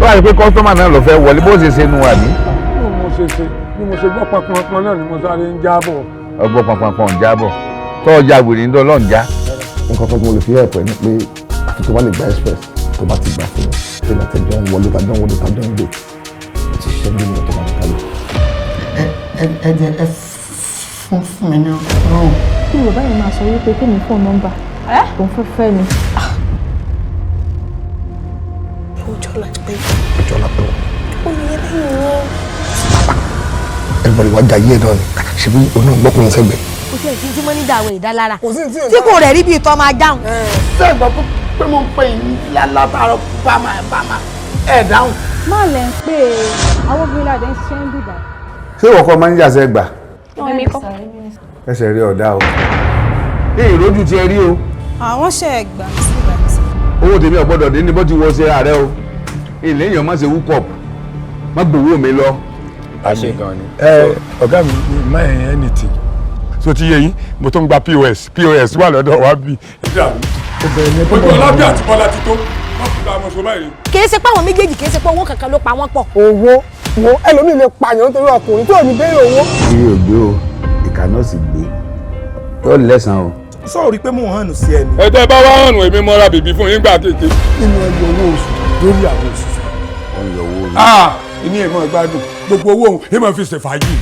tó wà ní pé kọ́sítọ́mà náà lọ fẹ́ wọlé bó ṣe ṣe nu wà ní. bí mo ṣe gbọ́ pọnpọn náà ni mo sáré ń jábọ̀. ọgbọ́n pọnpọn ń jábọ̀ tó ọjà wèrè ń dán lọ́n já. nǹkan tó mo lè fi ẹ̀pẹ́ ni pé àti tó bá lè gba express tó bá ti gbà fún mi ṣé láti jọ ń wọlé tàjọ́ ń wọlé tàjọ́ ń gbé ti ṣe ń gbé mi automatically. ẹ jẹ ẹ fún mi ní ọrùn. kí yorùbá yẹn máa sọ wípé kí mi fóònù nọ́mbà tó ń fẹ́ mi. ọjọ́ láti pé. ọjọ́ láti pé. ó ní ẹ lẹ́yìn wọn. everybody wá jà yé náà ni ṣebí oná gbọ́kùnrin sẹ́gbẹ̀ẹ́. kò sí èsì tí mo ní dàwọ̀ ìdálára tí kò rẹ̀ rí bí ìtọ́ máa dáhùn. ṣé ìgbà pé mo ń pè yín látàárọ̀ bàmà ẹ̀ dáhùn. má lẹ ń pè é àwọn obìnrin àdé ń ṣiṣẹ́ ń bìbà. ṣé ìwọ kọ́ máa ń jà sẹ́gbà èmi kọ́. ẹsẹ̀ rí ọ̀dá o ní ìrójú ti ẹ rí o. àwọn ṣe ẹgbà sí ìgbà tí. owó tèmi ọ̀gbọ́dọ̀ dé ní bó ti wọ ṣe ààrẹ o ilé èèyàn má ṣe wúkọ̀ má gbowó mi lọ. àṣẹ gan ni. ọ̀gá mi má ẹ̀yìn anything so ti yẹ yín mo tó ń gba pos wà lọ́dọ̀ wa bí. ojú ọlábí àti bọ́lá ti tó wọ́n fi gba ọmọ sọ báyìí. kì í ṣe pé àwọn méjèèjì kì í ṣe pé owó kankan ló pa wọ́n pọ̀. owó wo ẹlòmíì lè pààyàn nítorí ọkùnrin tí ò ní béèrè owó. iye ògbé o ìkà náà sì gbé yóò lẹ́sàn-án o. sọ̀rọ̀ rí pé mò ń hànú sí ẹni. ẹ̀tẹ́ bá wá hànú èmi mọ́ra bèbí fún yín gbà kéèké. nínú ẹgbẹ́ owó oṣù lórí àwọn òṣìṣẹ́. wọ́n yọ owó mi. ìní èèmọ̀ ìgbádùn gbogbo owó òun èèmọ̀ fi ṣèfàájì.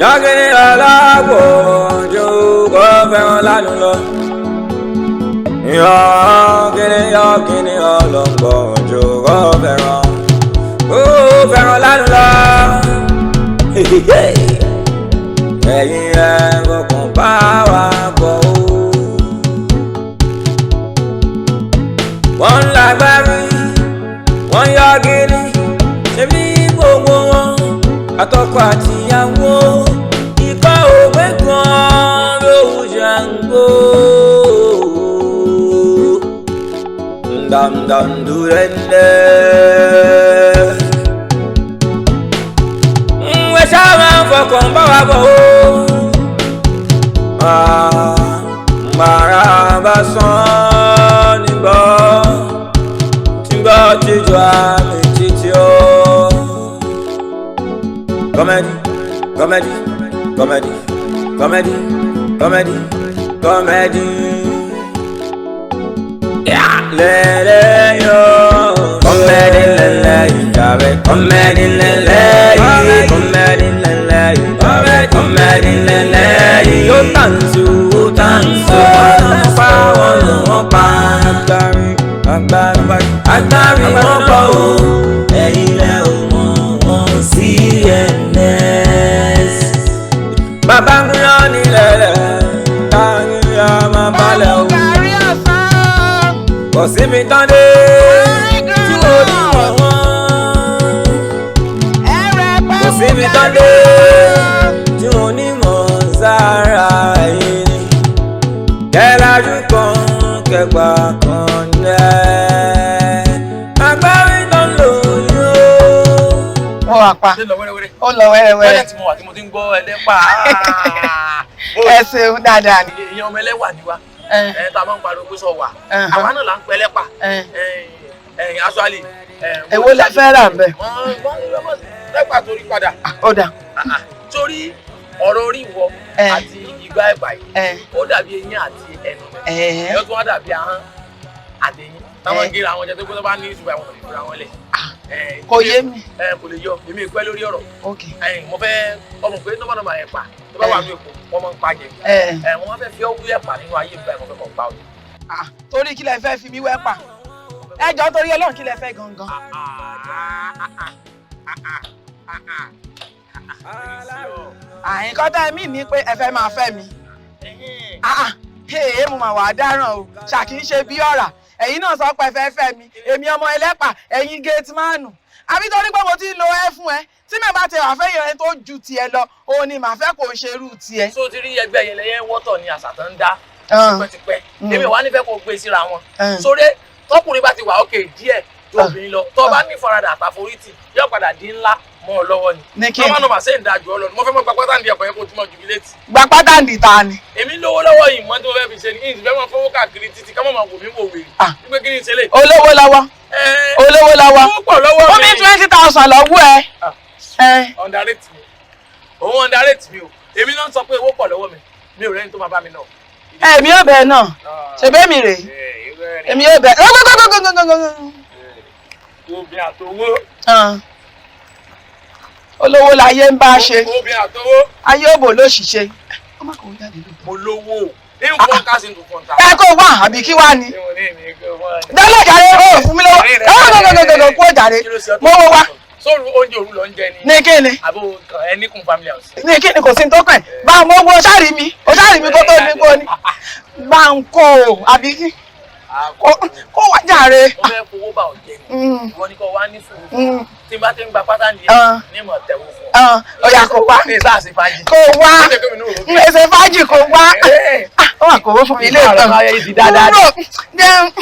Yagini alago jo ko fẹ́ràn lanu lọ. Yagini alongo jo ko fẹ́ràn lanu lọ. Ẹ̀yin ẹ̀ kọ̀ọ̀kan bá wa bọ̀ o. Wọ́n lágbárí, wọ́n yagini, ṣebí gbogbo wọn àtọkọ àtìyàwó ikọ̀ òwe kan ló ṣàǹgó. Ndàndàndúrẹ́ndẹ́ ẹ ṣáà máa ń fọkàn bá wa bọ̀ o. Màrà bá sán nígbà tí gbọ́ jíjọ àmì títí o. Comedy, comedy, comedy, comedy, comedy, comedy. Yeah, lele yo. Comedy lele yabe, comedy lele, comedy lele, comedy lele. Yo tansu, tansu, pa wonu pa agbari won pa o. Ẹ̀yin lẹ o mo CNS. Bàbá ń yọ nílẹ̀ rẹ̀, táyé ya máa balẹ̀ o. Kò síbi tán dé tí mo ní wọ̀n wọ́n. Kò síbi tán dé tí mo ní mọ̀ sára ẹni. Kẹ́lájú kan kẹgbà kan lẹ̀. Agbárí tó ń lò yó. Wọ́n wà pa. Ó lọ wẹ́rẹ́wẹ́rẹ́. tí mo wà tí mo ti ń gbọ́ ẹlẹ́pà. ẹ ṣeun dáadáa ni. èèyàn ọmọ ẹlẹ́wà ni wa. tá a máa ń pariwo pé sọ wà. àwa náà là ń pẹ́ ẹlẹ́pà. aṣọ́àlì. èwo lẹ fẹ́ rà bẹ́ẹ̀. lẹ́pà torí padà. ó dà. torí ọ̀rọ̀ orí ìwọ àti ìgbà ẹ̀pà yìí ó dàbí eyín àti ẹnu. ẹ̀yọ́ tó wá dàbí ahọ́n àtẹ̀yìn. táwọn gíra àwọn jẹ́ tó gbọ́dọ̀ bá ní ìṣùgbọ́n àwọn ìfura wọn lẹ̀. kò yé mi. kò lè yọ èmi ìpẹ́ lórí ọ̀rọ̀. mo fẹ́ ọmọ pé nọ́mbà ẹ̀pà tó bá wà ní Èkó wọ́n máa ń pa jẹ wọ́n máa fẹ́ fi ọwọ́ ẹ̀pà nínú ayé ìgbà ìmọ̀ fẹ́ kàn pa òye. Torí kí lẹ fẹ́ fi mí wẹ́pà ẹ jọ torí Ọlọ́run kí lẹ fẹ́ gangan. Nǹkan tá mí ní pé ẹ fẹ́ máa fẹ́ mi mo mà wá dáràn o ṣàkí ń ṣe bí ọ̀rà ẹ̀yin náà sọ pé ẹ fẹ́ fẹ́ mi èmi ọmọ ẹlẹ́pà ẹ̀yin Gateman àbí torí pé mo ti lo ẹ fún ẹ tí mẹ bá ti wà fẹ́ yẹn tó ju tiẹ̀ lọ òun ni màá fẹ́ kó ṣe irú tiẹ̀. tó ti rí ẹgbẹ́ yẹn lẹ́yìn wọ́tọ̀ ni àṣà tó ń dá tipẹ́tipẹ́ èmi wà nífẹ̀ẹ́ kó gbé síra wọn sórí tọkùnrin bá ti wà òkè díẹ̀ tó obìnrin lọ tó bá ní faradà àtàforítì yóò padà di ńlá mọ́ ọ lọ́wọ́ ni nọ́mbà nọ́mbà ṣe ń da jù ọ lọ ni mo fẹ́ mọ gba pátá ní ẹ̀kọ́ yẹn kó túmọ̀ jù mí létí. Gba pátá ní ta ni. èmi lówó lọ́wọ́ yìí mọ́ tí mo fẹ́ fi ṣe ní ìsìnkú fẹ́ mọ́ fọwọ́ káàkiri títí ká mọ̀ máa wò mí wò wèrè. wípé kí ni ìṣẹ̀lẹ̀. olówó lọ́wọ́ olówó lọ́wọ́ owó pọ̀ lọ́wọ́ mi. ó ní 20,000 lọ́wọ́ ẹ. underrate mi òun underrate mi o èmi náà sọ pé owó pọ̀ lọ́wọ́ mi mi ò rẹ́ni tó máa bá mi náà. èmi ò bẹ̀ náà ṣèbẹ́ mi rè èmi ò bẹ̀ obìnrin àtowó. Olówó láyé ń bá ṣe. Obìnrin àtowó. Ayé òbò ló ṣiṣẹ́. Ọmọ kò jáde lóko. Mo lówó. Ní nǹkan ká sí nǹkan ta. Ẹ kó wá àbí kí wá ni. Dọ́là jàre ó fún mi lọ́wọ́. Gọ́gọ́gọ́gọ́gọ́ kó jàre. Mo wọ wá. Sóòrù oúnjẹ òru lọ ń jẹ ni. Ní kí ni? Àbò ẹni kún family house. Ní kí ni kò sí ní tó kàn. Bá a mọ owó ṣáàrì mi kó tó ní kó ní. Bá ń kó o àbí kí. Kó wá jàre. Wọ́n fẹ́ fowó bá ọ̀jẹ̀ ni. Wọ́n ní kó wá ní sùúrù. Tí n bá ti ń gba pátá nìyẹn ní mọ̀ tẹ̀wọ́ fún ọ. Ọ̀yà kò wá. Ní ìsáàsì fàájì. Kò wá. Ní ẹsẹ̀ fàájì kò wá. Ó wà kò wó fún mi ilé ìtàn.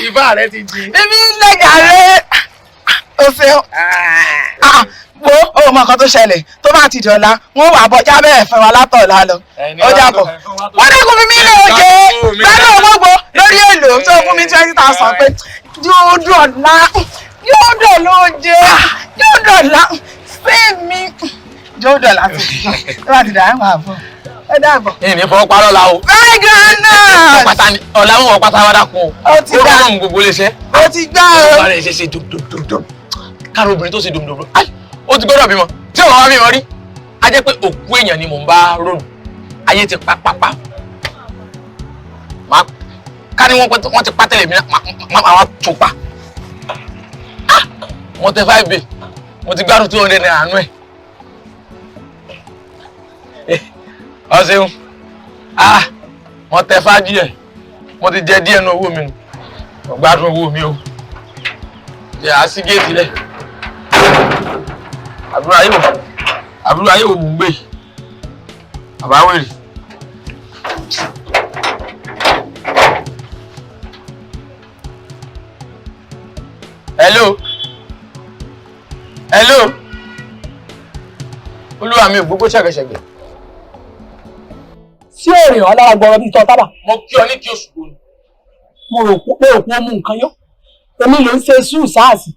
Ìbá rẹ ti di. Bíbí ń lẹ̀ jàre. O ṣeun. Wo o mọ nǹkan tó ṣẹlẹ̀ tó bá ti dọ̀la wọ́n wà bọ́jà bẹ́ẹ̀ fẹ́ wa látọ̀ọ̀la lọ. Ó jàbọ̀. Wọ́n ní kò fi mí lé oje pẹ̀lú ògbógbó lórí èlò tó fún mi 20,000 pé yóò dọ̀la yóò dọ̀la oje yóò dọ̀la fẹ́mi yóò dọ̀la tó bá ti dà ẹ́ wà bọ̀ ẹ dàbọ̀. Èmi fọwọ́ parọ́ la o. Very groundnut. Pátá ni ọ̀la wọn wọ pátá wa dákun o. Ó ti gbà. Ó rọrùn gbogbo lè ṣe. Ó ti gbà o. Ọba rẹ̀ ṣe dòdòdòdò. Káàró obìnrin tó ṣe dòdòdò. Ó ti gbọ́dọ̀ bímọ. Tí òun wá bímọ rí. A jẹ́ pé òkú èèyàn ni mò ń bá rònú. Ayé ti pápápá. Ká ní wọ́n ti pa tẹ́lẹ̀ mi máa tó pa. Mo tẹ 5 mo ti gbádùn 200 naira àánú ẹ̀. Ọ ṣeun. Mo tẹ fájì ẹ̀. Mo ti jẹ díẹ̀ nínú owó mi nù. Mo gbádùn owó mi o. Jẹ́ àásí géètì lẹ̀. Àbúrò ayé wò mú gbé. Àbáwèrè. Hello. Olúwa mi ò gbogbo ṣẹ̀gẹ̀ṣẹ̀gẹ̀. Sí òrìn ọ̀lára gbọ́rọ̀ bí tọ́ tábà. Mo kí ọ ní kí oṣù gbòòrò. Mo rò pé òkú ọmú nǹkan yọ. Èmi ló ń ṣe sùúrù sáàsì.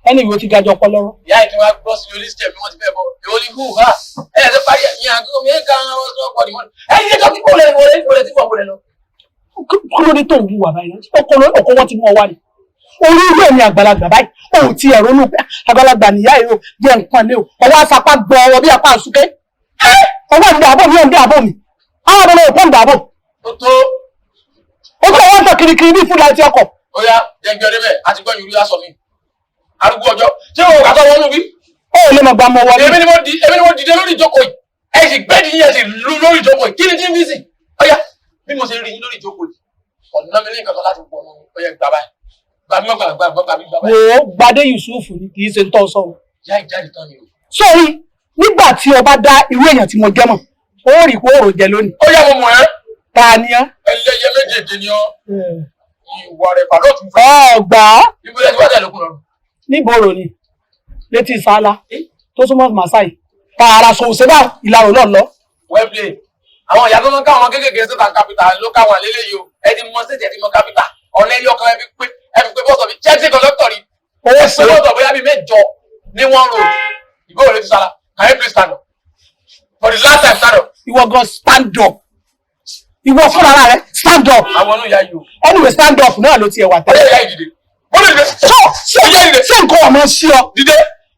Ẹni ìwé ti ga jọ pọ̀ lọ́rọ̀. Ìyá ìdí wa gbọ́ sí olíṣẹ́ bí wọ́n ti fẹ́ bọ̀. Èwo ni hù ha? Ẹ parí ẹ̀yìn àgọ́ mi ká àwọn ọ̀sán pọ̀ nìwọ̀n. Ẹyin ṣe tó kí kò lè wọlé tí wọ́n lọ. Kúrò ní tó ń wùwà báyìí. Ọkọ̀ wọn ti mú ọ wá ni. Orí ilé mi àgbàlagbà báyìí. Òun ti ẹ̀rọ nù pé àgbàlagbà nìyá èrò jẹ́ nǹkan lé o. Ọwọ́ afapá gbọ́ ọwọ́ bí apá àsúké. Ọwọ́ ìdí àbọ̀ mi ò ń dé àbọ̀ mi. Àwọn ọmọ náà ò pọ̀ ń dà àbọ̀. Ó kọ́ wọ́n tọ̀ kirikiri bí fúnra ti ọkọ̀. Ó yá jẹ́ gbé ọdẹ bẹ́ẹ̀ àti gbọ́ yorùbá sọ mi. Arúgbó ọjọ́ tí o kà tó wọnú bí. Ó lè mọ̀ gbà mọ́ wọlé. Èmi ni mo dìde lórí ìjókòó yìí. Ẹ sì gbẹ́dì yín ẹ sì lu lórí ìjókòó yìí. Kí ni tí ń fi sìn? Ó yá bí mo ṣe rí yín lórí ìjókòó yìí. Ọ̀nà mi ní nǹkan kan láti wọnú ó yẹ gbà báyìí. Wo Gbadé Yusuf ni kì í ṣe ń tọ́ sọ. Ìyá ìjáde tán ni o. Sọ́rí nígbà tí ọba dá irú èèyàn tí mo jẹ́ mọ̀, ó rí pé òòrò jẹ lónìí. Ó yá mo mọ̀ ẹ́. Ta ni ọ́? Ẹlẹ́yẹ méjèèjì ni ọ́. Ìwà rẹ̀ pàdé òtún fún. Ọgbà. Ibo lẹ́tí wá dẹ̀ lókun lọ́rùn. Níbòrò ni létí Sálá tó súnmọ́ Màsáì. Tààrà sòwòsẹ́ bá ìlàrò náà lọ. Wẹ́blé àwọn ìyá tó máa ń ká àwọn kéékèèké sí ta kápítà ló ká wọn lélẹ́yìí o. Ẹni mọ sí ẹni mọ kápítà. Ọ̀nà ẹyọ kan ẹbí pé bọ́sọ̀ bí Chelsea conductor rí. Owó sí bọ́sọ̀ bóyá bí 8 ní 1 road. Ìbéèrè létí Sálá. Can you please stand up? For the last time stand up. Ìwọ gan stand up. Ìwọ fúnra rẹ stand up. Àwọn ọ̀nà ìyá yìí o. Anyway stand up náà ló ti ẹ̀wà tẹ́lẹ̀. Ó yẹ ìyá ìdìde. Ó lè dìde. Ṣé nǹkan ọmọ sí ọ? Dìde.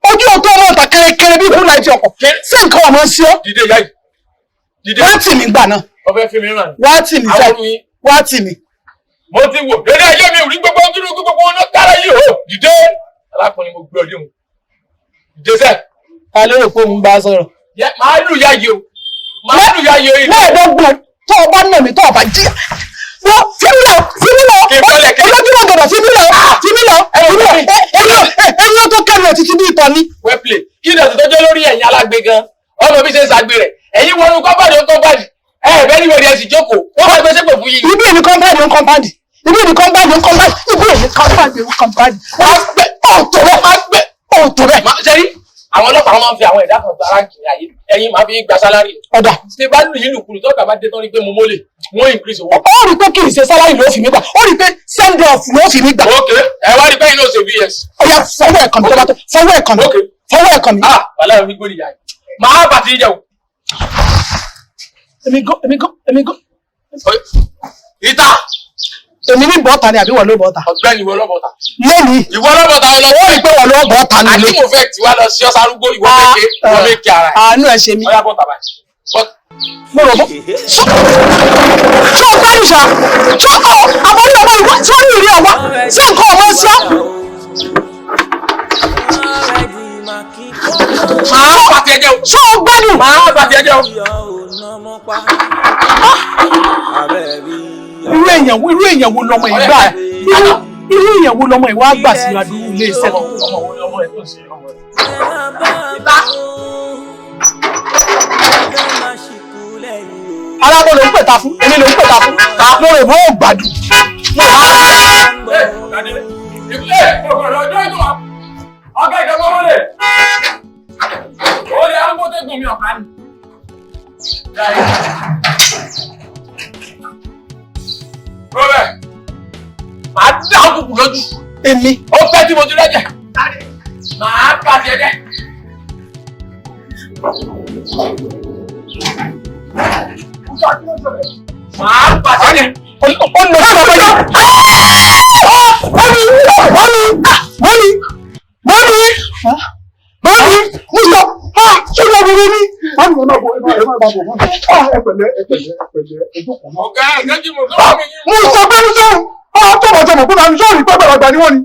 Ojú ọ̀tọ̀ ọmọ ọ̀tà kẹrẹkẹrẹ bí fúnra ti ọkọ̀. Ṣé nǹkan ọmọ sí ọ? Dìde ìyá yìí. wá tì mí gbà náà. ọbẹ̀ fi mi ràn. wá tì mí sẹ́ wá tì mí. mo ti wò lórí ayé mi ò rí gbogbo ojúlù gbogbo wọn náà dára yìí o dìde alákùnrin mo gbé ọdún mu dìde sẹ́. ta ló rò pé òun bá a sọ̀rọ̀. máa lù yá yìí o máa lù yá yìí o. lẹ́ẹ̀dọ́gbọ̀n tó o bá nà mí tó o bá jí wọ́n fímílọ̀ olójúmọ̀ gbọdọ̀ fímílọ̀ ẹ̀yìn tó kẹ́nu ẹ̀ títí bí ìtọ́ ní. wẹ́pìlẹ̀ kí ni ọ̀sẹ̀ tó jẹ́ lórí ẹ̀yìn alágbe gan ọmọ bí ṣe ń ṣàgbé rẹ̀ ẹ̀yin wọnú kọ́mpáàdì ó kọ́mpáàdì bẹ́ẹ̀ ni wọ́n sì jókòó wọ́n máa gbé sépè fún yìí. ibi èmi kọ́mpáàdì ó kọ́mpáàdì ibi èmi kọ́mpáàdì ó kọ́mpáàdì ibi èmi kọ́mpáàdì ó kọ́mpáàdì. wọ́n gbé ọ̀tọ̀ rẹ̀. sẹ́rí àwọn ọlọ́pàá máa ń fi àwọn ẹ̀dá kan gba arákìnrin ayé ẹ̀yin máa fi gba sálárì. ọ̀dà ṣe bá lù yín lùkulù tó bàbá dé tán rí pé mo mólè wọ́n increase owó. ó rí pé kì í ṣe sálárì ló fi mí gbà ó rí pé send off ló fi mí gbà. ok ẹ wá rí pé iná ṣe bs. ọ̀yà fọwọ́ ẹ̀kan mi tó bá tó fọwọ́ ẹ̀kan mi fọwọ́ ẹ̀kan mi. wàhálà mi gbóni yá yìí máa bàtí ìjà o. èmi gan. ìta. èmi ní bọ́ọ̀tà ni àbí wọ́n ló bọ́ọ̀tà. ọ̀gbẹ́ni ìwọ ló bọ́ọ̀tà. lónìí. ìwọ ló bọ́ọ̀tà ó rí pé wọ́n ló bọ́ọ̀tà nílé. àti mo fẹ́ tiwa lọ sí ọ̀sárúgbó ìwọ méke ara ẹ̀. àánú ẹ̀ ṣe mí. ọ̀yá bọ́ọ̀tà báyìí. mo rò bọ́. ṣó gbẹ́rù ṣá ṣó àbọ̀rí ọmọ ìwọ ṣó ní ìrí ọwọ́ ṣé nǹkan ọmọ ṣá. máa bàtì ẹ̀jẹ̀ o. ṣó gbẹ́rù. máa bàtì ẹ̀jẹ̀ o. irú èèyàn wo lọmọ ìgbà irú èèyàn wo lọmọ ìwà àgbà sí àdúgbò ilé iṣẹ́ tó. alábọ̀ ló ń pèta fún èmi ló ń pèta fún mo rò bó gbàdùn. ọ̀gá ìjọba wọlé ó lè agbótẹ́gùn mi ọ̀ká ni. Robert, màá dá òkùnkùn lójú. Èmi. Ó fẹ́ tí mo ti rẹ́jẹ̀. Màá bá tiẹ̀ jẹ́. Màá bá tiẹ̀ jẹ́. Ó lọ sí ọmọ yìí. Mọ́mí, mo sọ, ṣé ìyá mi ní? Mọ́mí ọ̀nà bọ̀ ẹ má bọ̀ mọ́. Ẹ pẹ̀lẹ́ ẹjọ́ kan. Ọ̀gá ẹ̀gẹ́jì mo sọ fún mi. Mo sọ pé ní sọ́run, tọ́bọ̀tọ̀bọ̀ kó máa ń sọ́ọ̀rì pé bẹ̀rẹ̀ àgbà ni wọ́n ni.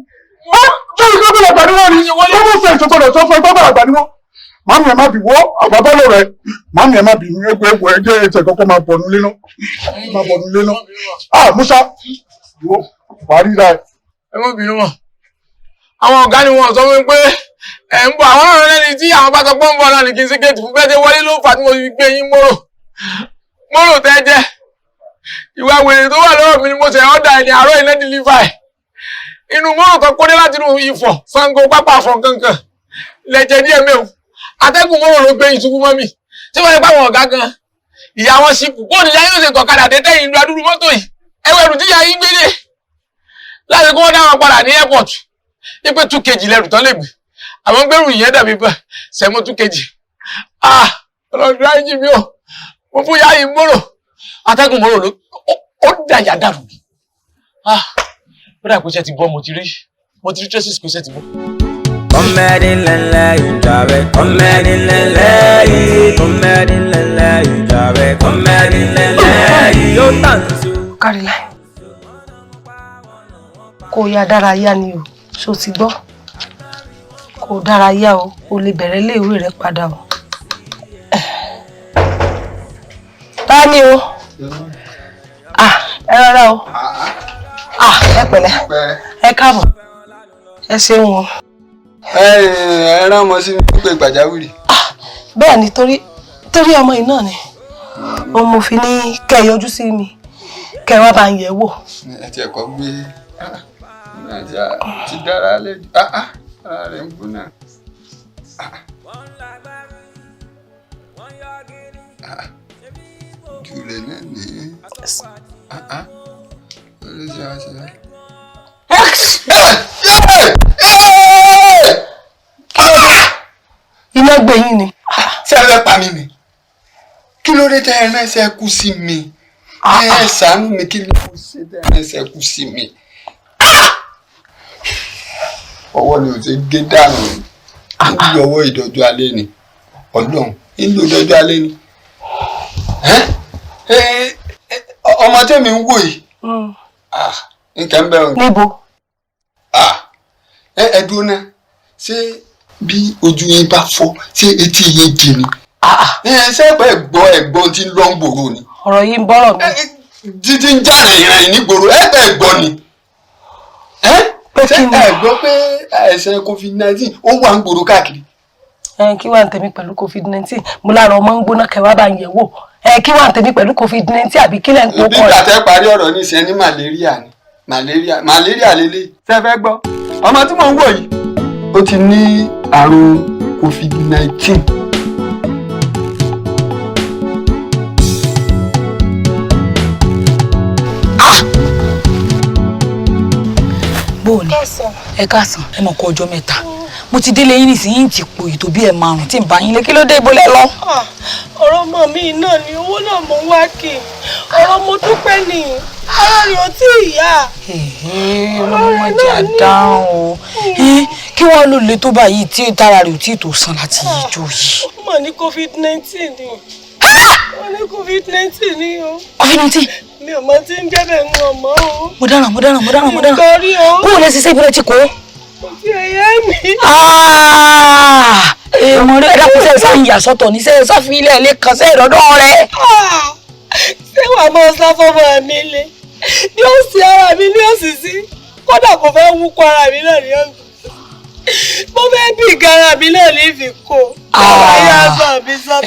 Sọ́ọ̀rì pé bẹ̀rẹ̀ àgbà ni wọ́n ni. Wọ́n mú fẹ́ ìṣòtò rẹ̀ sọ fún ẹgbẹ́ bẹ̀rẹ̀ àgbà ni wọ́n. Màmí ẹ má bì wọ́ àgbàbọ́lò rẹ̀. Màmí ẹ má bì ní ẹgbẹ́ ẹgbẹ́ ẹ̀jẹ̀ kọ́kọ́ máa bọ̀ nílé náà. Máa bọ̀ nílé náà. Musa, wàá rí ra ẹ̀. Ẹ má bínú mọ́. Àwọn ọ̀gá ni wọ́n sọ fún mi pé ẹ̀ ń bọ̀ àwọn ọ̀rọ̀ lẹ́ni tí àwọn bá sọ pé ń bọ̀ náà ní kí n sí géètì fún bẹ́ẹ̀ wọlé ló fà tí mo fi gbé yín mọ́rò tẹ́ jẹ́ ìwà wèrè tó wà lọ́wọ́ mi ni mo ṣe ọ̀dà ẹni àárọ̀ iná dìlífà ẹ̀ inú mọ́rò kan kó dé láti inú Ifọ̀ Ṣàngó pápá àfọ̀n kankan lẹ́jẹ̀ díẹ̀ mẹ́wò atẹ́gùn mọ́rò ló gbé ìṣubú mọ́ mi tí wọ́n ti pa àwọn ọ̀gá gan ìyá wọn ṣípù kó ní yáyó ṣe tọ̀kadà dẹ́tẹ́ ìlú adúrú mọ́tò yìí ẹwẹ́rù tí yá yín gbé dé láti kó wọ́n dá wọn padà ní airport ipe 2 kg lẹ́rù tán lè gbé àwọn gbẹ̀rù yẹn dàbí bá sẹ́mọ́ 2 kg ọlọ́dún ayé mi ò mo fún yáyí mọ́rò atẹ́gùn mọ́rò ló ó dàyà dàrú mi ó dà pé ṣe ti bọ́ mo ti rí traces kò ṣe ti bọ́. Kọ́mẹ́dì lẹ́lẹ́ ìjà rẹ̀ kọ́mẹ́dì lẹ́lẹ́ yìí kọ́mẹ́dì lẹ́lẹ́ ìjà rẹ̀ kọ́mẹ́dì lẹ́lẹ́ yìí yóò tàn sí. Kárìlá kò yá dárayá ni o ṣó ti gbọ́ kò dárayá o lè bẹ̀rẹ̀ iléèwé rẹ padà o. Ta ni o? Ẹ rárá o. Ẹ pẹ̀lẹ́ ẹ káàbọ̀ ẹ ṣeun o. Ẹ rán ọmọ sí ní pé gbàjáwìrì. Bẹ́ẹ̀ ni torí ọmọ yìí náà ni mo fi ní kẹ́ ẹ yọjú sí mi kẹ́ ẹ wá bá ń yẹ̀ wò. Ẹ ti ẹ̀kọ́ gbé ti dára lẹ́jọ́ ara rẹ̀ ń gbóná. Jù rẹ̀ náà ní oríṣi àṣẹ. Iná gbẹ̀yìn ni. Ṣé ẹ fẹ́ pa mí ni? Kí ló dé tẹ́ ẹ ránṣẹ́ kú sí mi? Ẹ ṣàánú mi kí ló ṣe tẹ́ ẹ ránṣẹ́ kú sí mi? Ọwọ́ ni ò ti gé dànù níbi ọwọ́ ìdọ́jú alẹ́ ni. Ọlọ́run nílò ìdọ́jú alẹ́ ni. ọmọ tẹ́mi ń wò yìí nǹkan bẹ́ẹ̀ o. níbo. ẹ dúró náà ṣé bí ojú yín bá fọ́ ṣé etí yín jì ni. ṣé ẹ̀gbọ́n tí ń lọ ń gbòòrò ni. ọ̀rọ̀ yìí ń bọ́rọ̀ mi. títí ń já ìrìn nígboro ẹ̀gbọ́n ni. ṣé ẹ gbọ́ pé àìsàn covid-19 ó wà ń gbòòrò káàkiri. Kí wà ń tèmi pẹ̀lú covid-19 mo lára ọmọ ń gbóná kẹwàá bá ń yẹ̀ wò. Kí wà ń tèmi pẹ̀lú covid-19 àbí kílẹ̀ ń kó kọ́ rẹ̀. bí gbàtẹ́ parí ọ̀rọ̀ ní ìṣẹ́ ní malaria ni malaria lélẹ̀. ṣé ẹ fẹ́ gbọ́ ọmọ tí mò ń wò yìí ó ti ní àrùn covid-19. bóòní ẹ káàsán ẹ mọ̀ kó ọjọ́ mẹ́ta mo ti délé yín nísìnyí ti pò ètò bí ẹ márùn tí ń bá yín lé kí ló dé ibo lẹ lọ. ọ̀rọ̀ ọmọ mi náà ni owó náà mo wá kí ọ̀rọ̀ mo dúpẹ́ ni ara rẹ̀ ò tí ì yá. ọlọ́mọ jẹ́ àdáhùn o kí wọ́n lò lè tó báyìí tí tára rẹ̀ ò tí ì tó san láti ìjọ yìí. ó mà ní covid-19 ni wọ́n ní covid-19 ni o. covid-19. mi ò mọ tí ń jẹ́ bẹ́ẹ̀ ń wọ̀ mọ́ o. mo dáràn. nítorí o. kó o lè ṣiṣẹ́ ìbílẹ̀ tí kò. kò tí ẹ yé mi. èèmọ̀ rẹ̀ dákun sẹ́yìn sáà ń yà sọ́tọ̀ ní sẹ́yìn sáà fi ilé ẹ̀ lé kan sẹ́yìn lọ́dọ̀ rẹ̀. ṣé wàá máa sá fọ́mọ mi lé ní ó sì ara mi ní òsìsí kódà kò fẹ́ wúkọ ara mi náà ní ọ̀gbìn mo fẹ́ bí ìgara mi náà ní ìfikò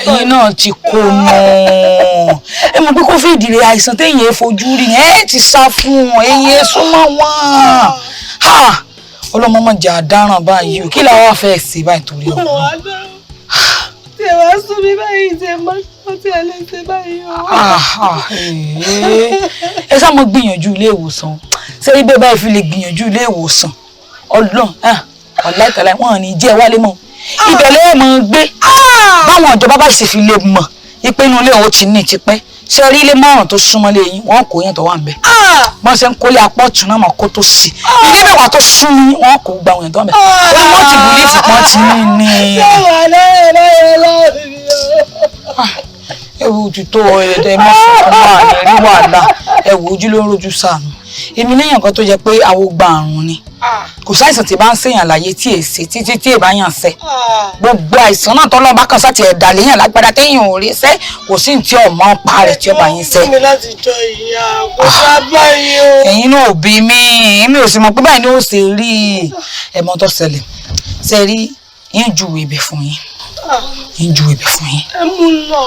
ẹ̀yin náà ti kó mọ́ ẹ mọ̀ pé covid rẹ̀ àìsàn téèyàn fojú rí ẹ ti sá fún wọn ẹ̀yin súnmọ́ wọn ọlọ́mọ mọ̀ jẹ́ àdáràn báyìí o kí làwọn wá fẹ́ ṣe báyìí torí ọ̀rọ̀. tí ẹ wá sún mi báyìí tí ẹ má tí ẹ lè ṣe báyìí o. ẹ sá mọ gbìyànjú ilé ìwòsàn sẹ́rí bẹ́ẹ̀ báyìí fi lè gbìyànjú ilé ìwòsàn ọlọ́run ọ̀láìtàláì wọn ní jẹ́ wálé mọ́ ibẹ̀ lẹ́yìn mọ́ gbé báwọn ìjọba bá sì fi lè mọ̀ ìpinnu ilé òun ti ní tipẹ́ ṣe rí ilé márùn tó súnmọ́ lé yín wọn kò yẹn tó wà ń bẹ bọ́n ṣe ń kólé apọ́ọ̀tù náà mọ̀ kó tó sí ilé mẹ́wàá tó sún wọn kò gba àwọn èèyàn tó ń bẹ wọ́n ti bìlífù pọ́n ti ní ní. ewu ojú tó ẹ̀ẹ́dẹ́ mọ́fọ́ ààrẹ rí wàhálà ẹ̀wù ojú ló ń rojú sànù èmi lẹ́yìn nǹkan tó jẹ́ pé àwọn gba àrùn ni kò sáìsàn tí bá ń ṣèyàn láyé tí èsì títí tí èbá yàn sẹ́ gbogbo àìsàn náà tọ́lọ́ bá kàn sáti ẹ̀dà léyàn lágbára téèyàn ò rí sẹ́ kò sí ní tí ọmọ pa rẹ̀ tí ọba yín sẹ́. ẹ̀yin náà ò bí mi èmi ò sì mọ̀ pé báyìí ni ó ṣe rí ẹ̀mọ́ tó ṣẹlẹ̀ ṣe rí yín ju ìbẹ̀ fún yín yín ju ìbẹ̀ fún yín. ẹ mú lọ.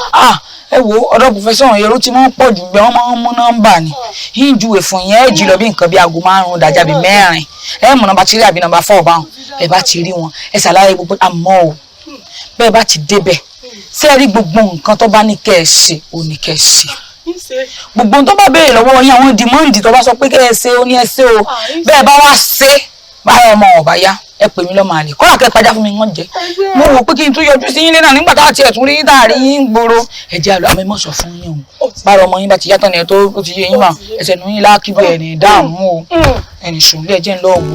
ẹ wo ọ̀dọ̀ pòfẹ́sọ̀ èrò tí wọ́n pọ̀ jù gbẹ wọ́n máa ń mú nọ́mbà ni yín ju èfún yẹn ẹ jí lọ bí nǹkan bí aago 5 dájà bí 4 ẹ mú nọ́mbà 3 àbí nọ́mbà 4 báwọn ẹ bá ti rí wọn ẹ ṣàlàyé gbogbo àmọ́ o bẹ́ẹ̀ bá ti débẹ̀ ṣé ẹ rí gbogbo nǹkan tó bá ní kẹ́ ẹ ṣe ò ní kẹ́ ẹ ṣe gbogbo tó bá béèrè lọ́wọ́ yín àwọn dìmọ́ǹdì tó bá sọ pé kẹ́ ẹ ṣe ó ní ẹ ṣe o bẹ́ẹ̀ bá wá ṣe báyọ̀ ọmọ ọ̀bá yá ẹ pè mí lọ́mọ àlè kọ́lá kẹ́ pàjá fún mi wọ́n jẹ́ mo wò pé kí n tún yọjú sí yín lẹ́nà nígbà tá àti ẹ̀tún rí dáàrí yín gbòòrò ẹ̀jẹ̀ àlọ́ àmọ́ ẹ̀mọ́ sọ fún yín o bára ọmọ yín bá ti yàtọ̀ ní ẹ̀ tó ti yé yín mà ẹsẹ̀ nù yín lákìbẹ̀ ẹ̀ ní dáàmú o ẹ̀nì ṣùgbọ́n ẹ̀jẹ̀ ń lọ wò.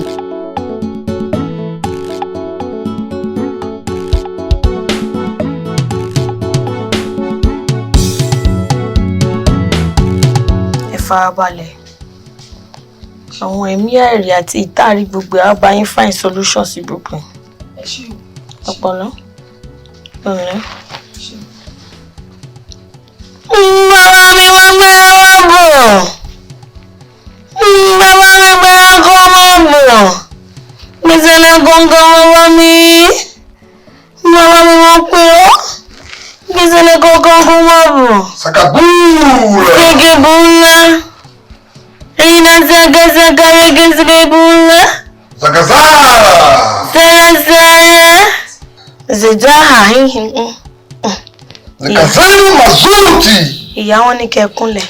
ẹ farabalẹ̀ àwọn ẹ̀mí ẹ̀rí àti ìtaàrí gbogbo ẹ̀ á bá yín find solution sí gbogbo ẹ̀. ọpọlọ ọ̀rẹ́. bàbá mi wọ́n gbẹ́rẹ́ wọ́n bọ̀ bàbá mi gbẹ́rẹ́ kọ́ wọ́n bọ̀ gbèsè náà gọ́ngàn bàbá mi wọ́n pè ọ́ gbèsè náà gọ́ngàn kọ́ wọ́n bọ̀. Sakabula. Sakabula. Ina saka regezebula. Sakaza. Sasa. Zejaha hin. Zakazani mazuti. Ìyá wọn ní kẹ́ kúnlẹ̀.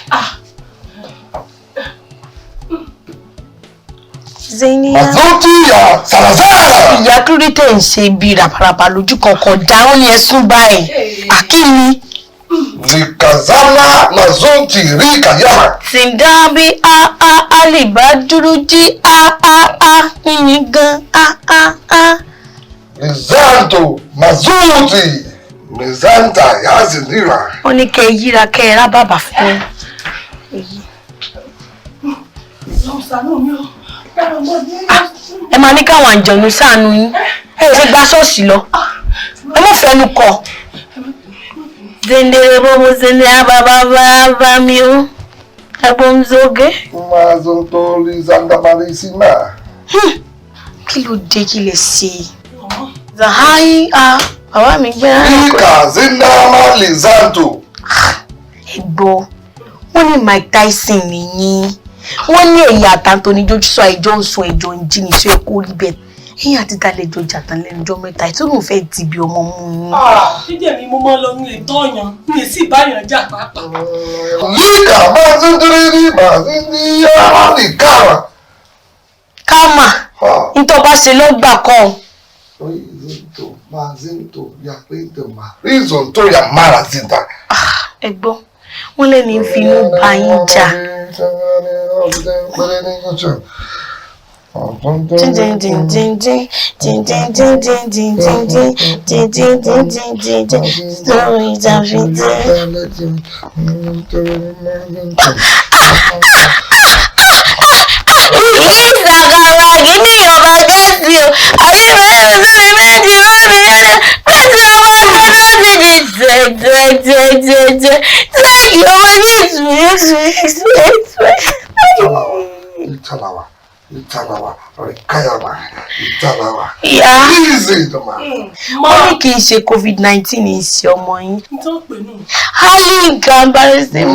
Zeni. Mazuti ya Salazar. Ìyá kúrò tẹ̀ ń ṣe bí ràpàràpà lójú kankan dáhùn yẹn sún báyìí. Àkíní. Zikazala mazuti rika yama. Sindabi alibaduruji yìnyín gan Rizanto mazuti Presenta yazi nira. Ó ní kẹ́ yíra kẹ́ ra bàbá fún. Ẹ máa ní káwọn àjọ̀nú ṣàánú yín. Ẹ ṣe gba ṣọ́ọ̀ṣì lọ. Ẹ má fẹnu kọ. Zendere bobo zendere baba mi o. Ẹ̀gbọ́n zoge. Mazo to lizanga marisima. Kí ló dé kí lè ṣe? Zahai bàbá mi gbé rán. Ika zindama lizanto. Ẹ̀gbọ́n, wọ́n ní Mike Tyson nìyí. Wọ́n ní ẹ̀yà àtàntoni jójúsọ àìjọ ń sun ẹ̀jọ ń jí ní tí ó kó rí bẹ́ẹ̀. Ẹ̀yìn àti dalẹ̀jọ jàtàn lẹ́nu ọjọ́ mẹ́ta tí ó lóun fẹ́ ti bí ọmọ mú un. Jíjẹ̀ mi mo máa lọ ní ètò ọ̀yàn ní èsì ìbáyàn jà pàápàá. Yíká máa ń dírí ní màá ní kára. Káàmà, nítorí bá ṣe ló gbà kọ́. Rizonto, mazinto, yapinto, rizonto, yamarazinta. Ẹ̀gbọ́n, wọ́n lẹ́ni finú bá yín jà. Italawa, Kayama, Italawa. Easy, Mommy kì í ṣe COVID-19 ní ìṣe ọmọ yín. Highly embarrassing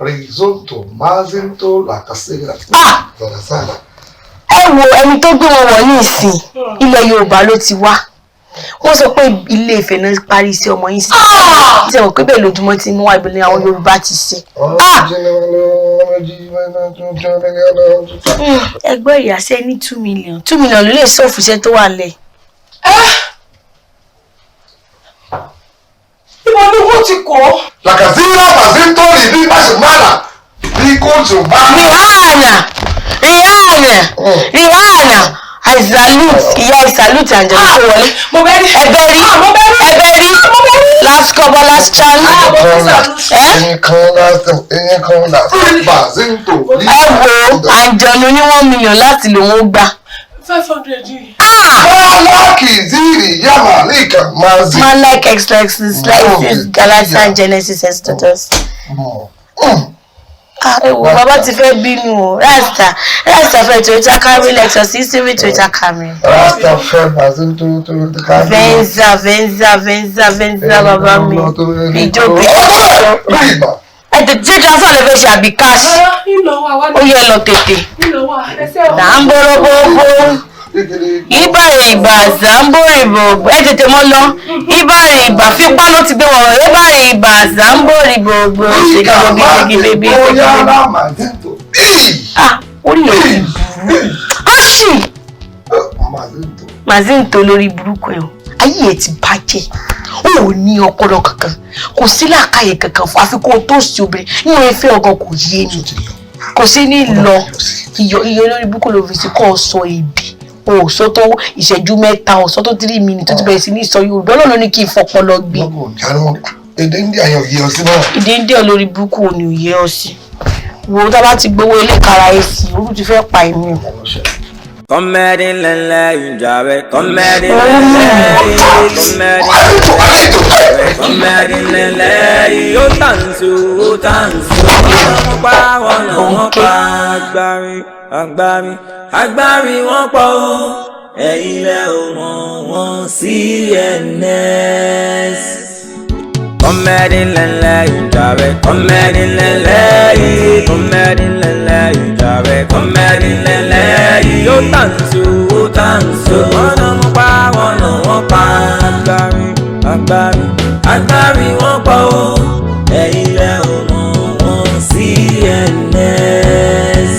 Risotto, mazinto, la casera. Ẹ wo ẹni tó gbé wọn wọ̀ ní ìsìn ilẹ̀ Yorùbá ló ti wá. Wọ́n sọ pé ilé Ifẹ̀ náà parí sí ọmọ yín sí. Ṣé wọ́n pé bẹ́ẹ̀ lójúmọ́ tí mú wá ìbílẹ̀ àwọn Yorùbá ti ṣe. Ẹgbẹ́ ìyàsẹ́ ní 2 million. 2 million ló lè sọ òfìṣẹ́ tó wà lẹ̀. Ìwọ ni wọ́n ti kọ́. La casera, mazinto, y más mala. Rico, Rihanna. I salute. Ìyá I salute and just go wọlé. Mo bẹ̀ rí. Ẹbẹ̀ rí. Last cover, last chance. Mazinto. Ẹ wo àjọ̀nù ní 1 million láti lòun ó gbà. 500 yìí. Man like X-Lexus, slices, Galata, Genesis, Exodus. Ẹ wo bàbá ti fẹ́ bínú o. Rasta fẹ́ Toyota Camry, Lexus history Toyota Camry. Rasta fẹ́ Mazinto Toyota Camry. Venza bàbá mi. Ìjọ. Ẹ tètè transfer lè fẹ́ ṣe àbí cash. Ó yẹ lọ tètè. Dàmbòròbòbò. Ìbàrìbà Zamboribo. Ẹ tètè mọ́ lọ. Ìbàrìbà fipá ló ti gbé wọn. Ìbàrìbà Zamboribo. Ṣègbè. Orí ẹ̀ ti burú. Aṣì. Mazinto lórí burúkú ẹ̀ o. Ayé ẹ̀ ti bàjẹ́. Ó ní ọpọlọ kankan. Kò sí làákàyè kankan fún àfikún tó sí obìnrin. Nínú ìfẹ́ ọkàn kò yé mi. Kò sí ní lọ. Iyọ̀ lórí burúkú ló fi sí kọ́ sọ èdè. O sọ tó ìṣẹ́jú mẹ́ta o sọ tó 3 minutes tó ti bẹ̀rẹ̀ sí ní sọ Yorùbá Ọlọ́run ní kí n fọpọlọ gbé. Èdè India yẹn ò yé ọ sí náà. Èdè India lórí burúkú ò ní ò yé ọ sí. Wo tá bá ti gbowó ilé kára èsì orú ti fẹ́ pa èmi o. Kọ́mẹ́dì lẹ́lẹ́ ìjàre kọ́mẹ́dì lẹ́lẹ́ yóò tàǹsù wọ́n pa wọ́n pa agbárí wọ́n pọ̀ ẹ̀yin lẹ́ ò mọ̀ wọ́n CNS. Kọ́mẹ́dì lẹ́lẹ́ ìjàre kọ́mẹ́dì lẹ́lẹ́ ìjàre kọ́mẹ́dì lẹ́lẹ́ yóò tàǹsù wọ́n pa agbárí wọ́n pọ̀ ẹ̀yin lẹ́ ò mọ̀ wọ́n CNS.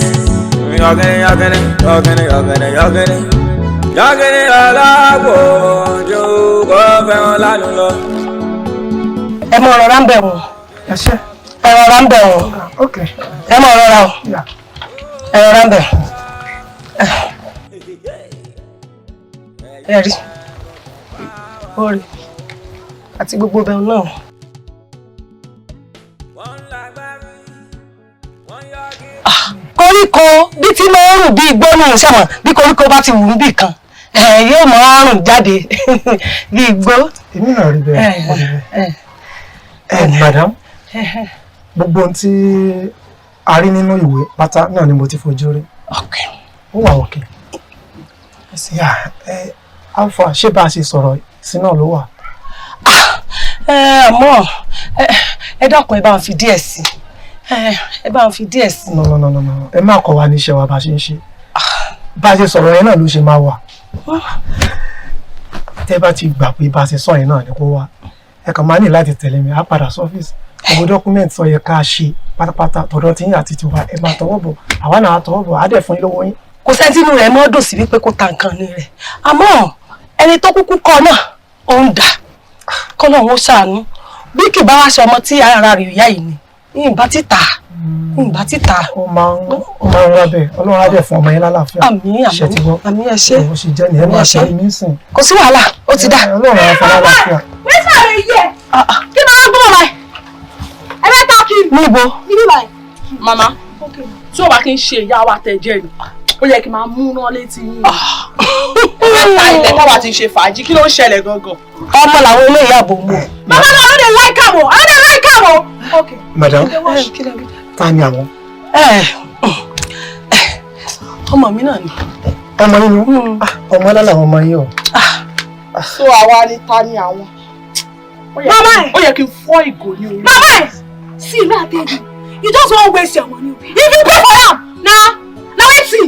Yọ̀gẹ̀dẹ̀ aláwọ̀ ojú kò fẹ́ràn lánàá lọ. Ẹ mọ ọ̀rọ̀ ráńbẹ̀ wọn. Ẹ rọra ráńbẹ̀ wọn. Ẹ mọ ọ̀rọ̀ ra wọn. Ẹ rọra ráńbẹ̀. Ẹ rí. Ọ̀rẹ́ àti gbogbo bẹ́ẹ̀ náà. Koríko bí tí mo ń rùn bí igbó náà sẹ́wọ̀n bí koríko bá ti wù ú bì kan yóò máa rùn jáde bí igbó. Èmi náà rí bẹ́ẹ̀. Madam, gbogbo ohun tí a rí nínú ìwé pátá náà ni mo ti fojú rí. Ó wà òkè. Alpha ṣé bá a ṣe sọ̀rọ̀ sí náà ló wà? Àmọ́ ẹ dákun ẹ bá ń fi díẹ̀ sí. Ẹ bá ń fi díẹ̀ sí. No. Ẹ má kọ̀ wá níṣẹ́ wa bá ṣe ń ṣe. Bá a ṣe sọ̀rọ̀ yẹn náà ló ṣe máa wà. Tẹ́ bá ti gbà pé bá a ṣe sọ yẹn náà ni kó wá. Ẹ kàn máa ní láti tẹ̀lé mi, á padà sọ́fíìsì. Gbogbo dọ́kúmẹ̀ntì sọ yẹ ká ṣe pátápátá tọ̀dọ̀ tí yín àti tiwa ẹ máa tọwọ́ bọ̀. Àwa náà tọwọ́ bọ̀, á dẹ̀ fún yín lówó yín. Kò sẹ́ni tínú rẹ̀ mọ́ dùn sí wípé kó ta nǹkan ní rẹ̀. Àmọ́ ẹni tó kúkú kọ náà ó ń dà. Kọ́ náà wọ́n ṣàánú. Bí kì bá wá ṣe ọmọ tí ara rẹ̀ yá yìí ni, ìbá ti tà. Ó máa ń rà bẹ́ẹ̀. Ọlọ́run á dẹ̀ fún ọmọ yẹn lálàáfíà. Àmín. Àmín ẹ ṣé. Ó ṣe jẹ́ ni ẹ máa ṣe mí sìn. Kò sí wàhálà, ó ti dà. Ọlọ́run á fún lálàáfíà. Mẹ́fà rẹ̀ yẹ. Kí máa ń gbọ́ ọ̀rẹ́? Ẹ bẹ́ẹ̀ ta kí. Níbo? Níbí báyìí. Màmá, tí ó bá kí n ṣe ìyá wa tẹ̀jẹ̀ ni, ó yẹ kí n máa mú náà létí yín. Ẹ̀ka ilẹ̀ táwa ti ṣe fàájì, kí ló ń ṣẹlẹ̀ gangan? Ọmọ làwọn ilé ìyá àbò mú. Màmá náà ló dé láìka mọ̀, àwọn dé láìka mọ̀. Madam, ta ni àwọn? Ọmọ mi náà ni. Ọmọ yín ni? Ọmọ ọlá làwọn ọmọ yín o. So àwa ni ta ni àwọn? Ó yẹ kí n fọ́ ìgò ní orí. Mama ẹ̀ see me I tell you, you just wan waste your money. If you pay for am, na wetin?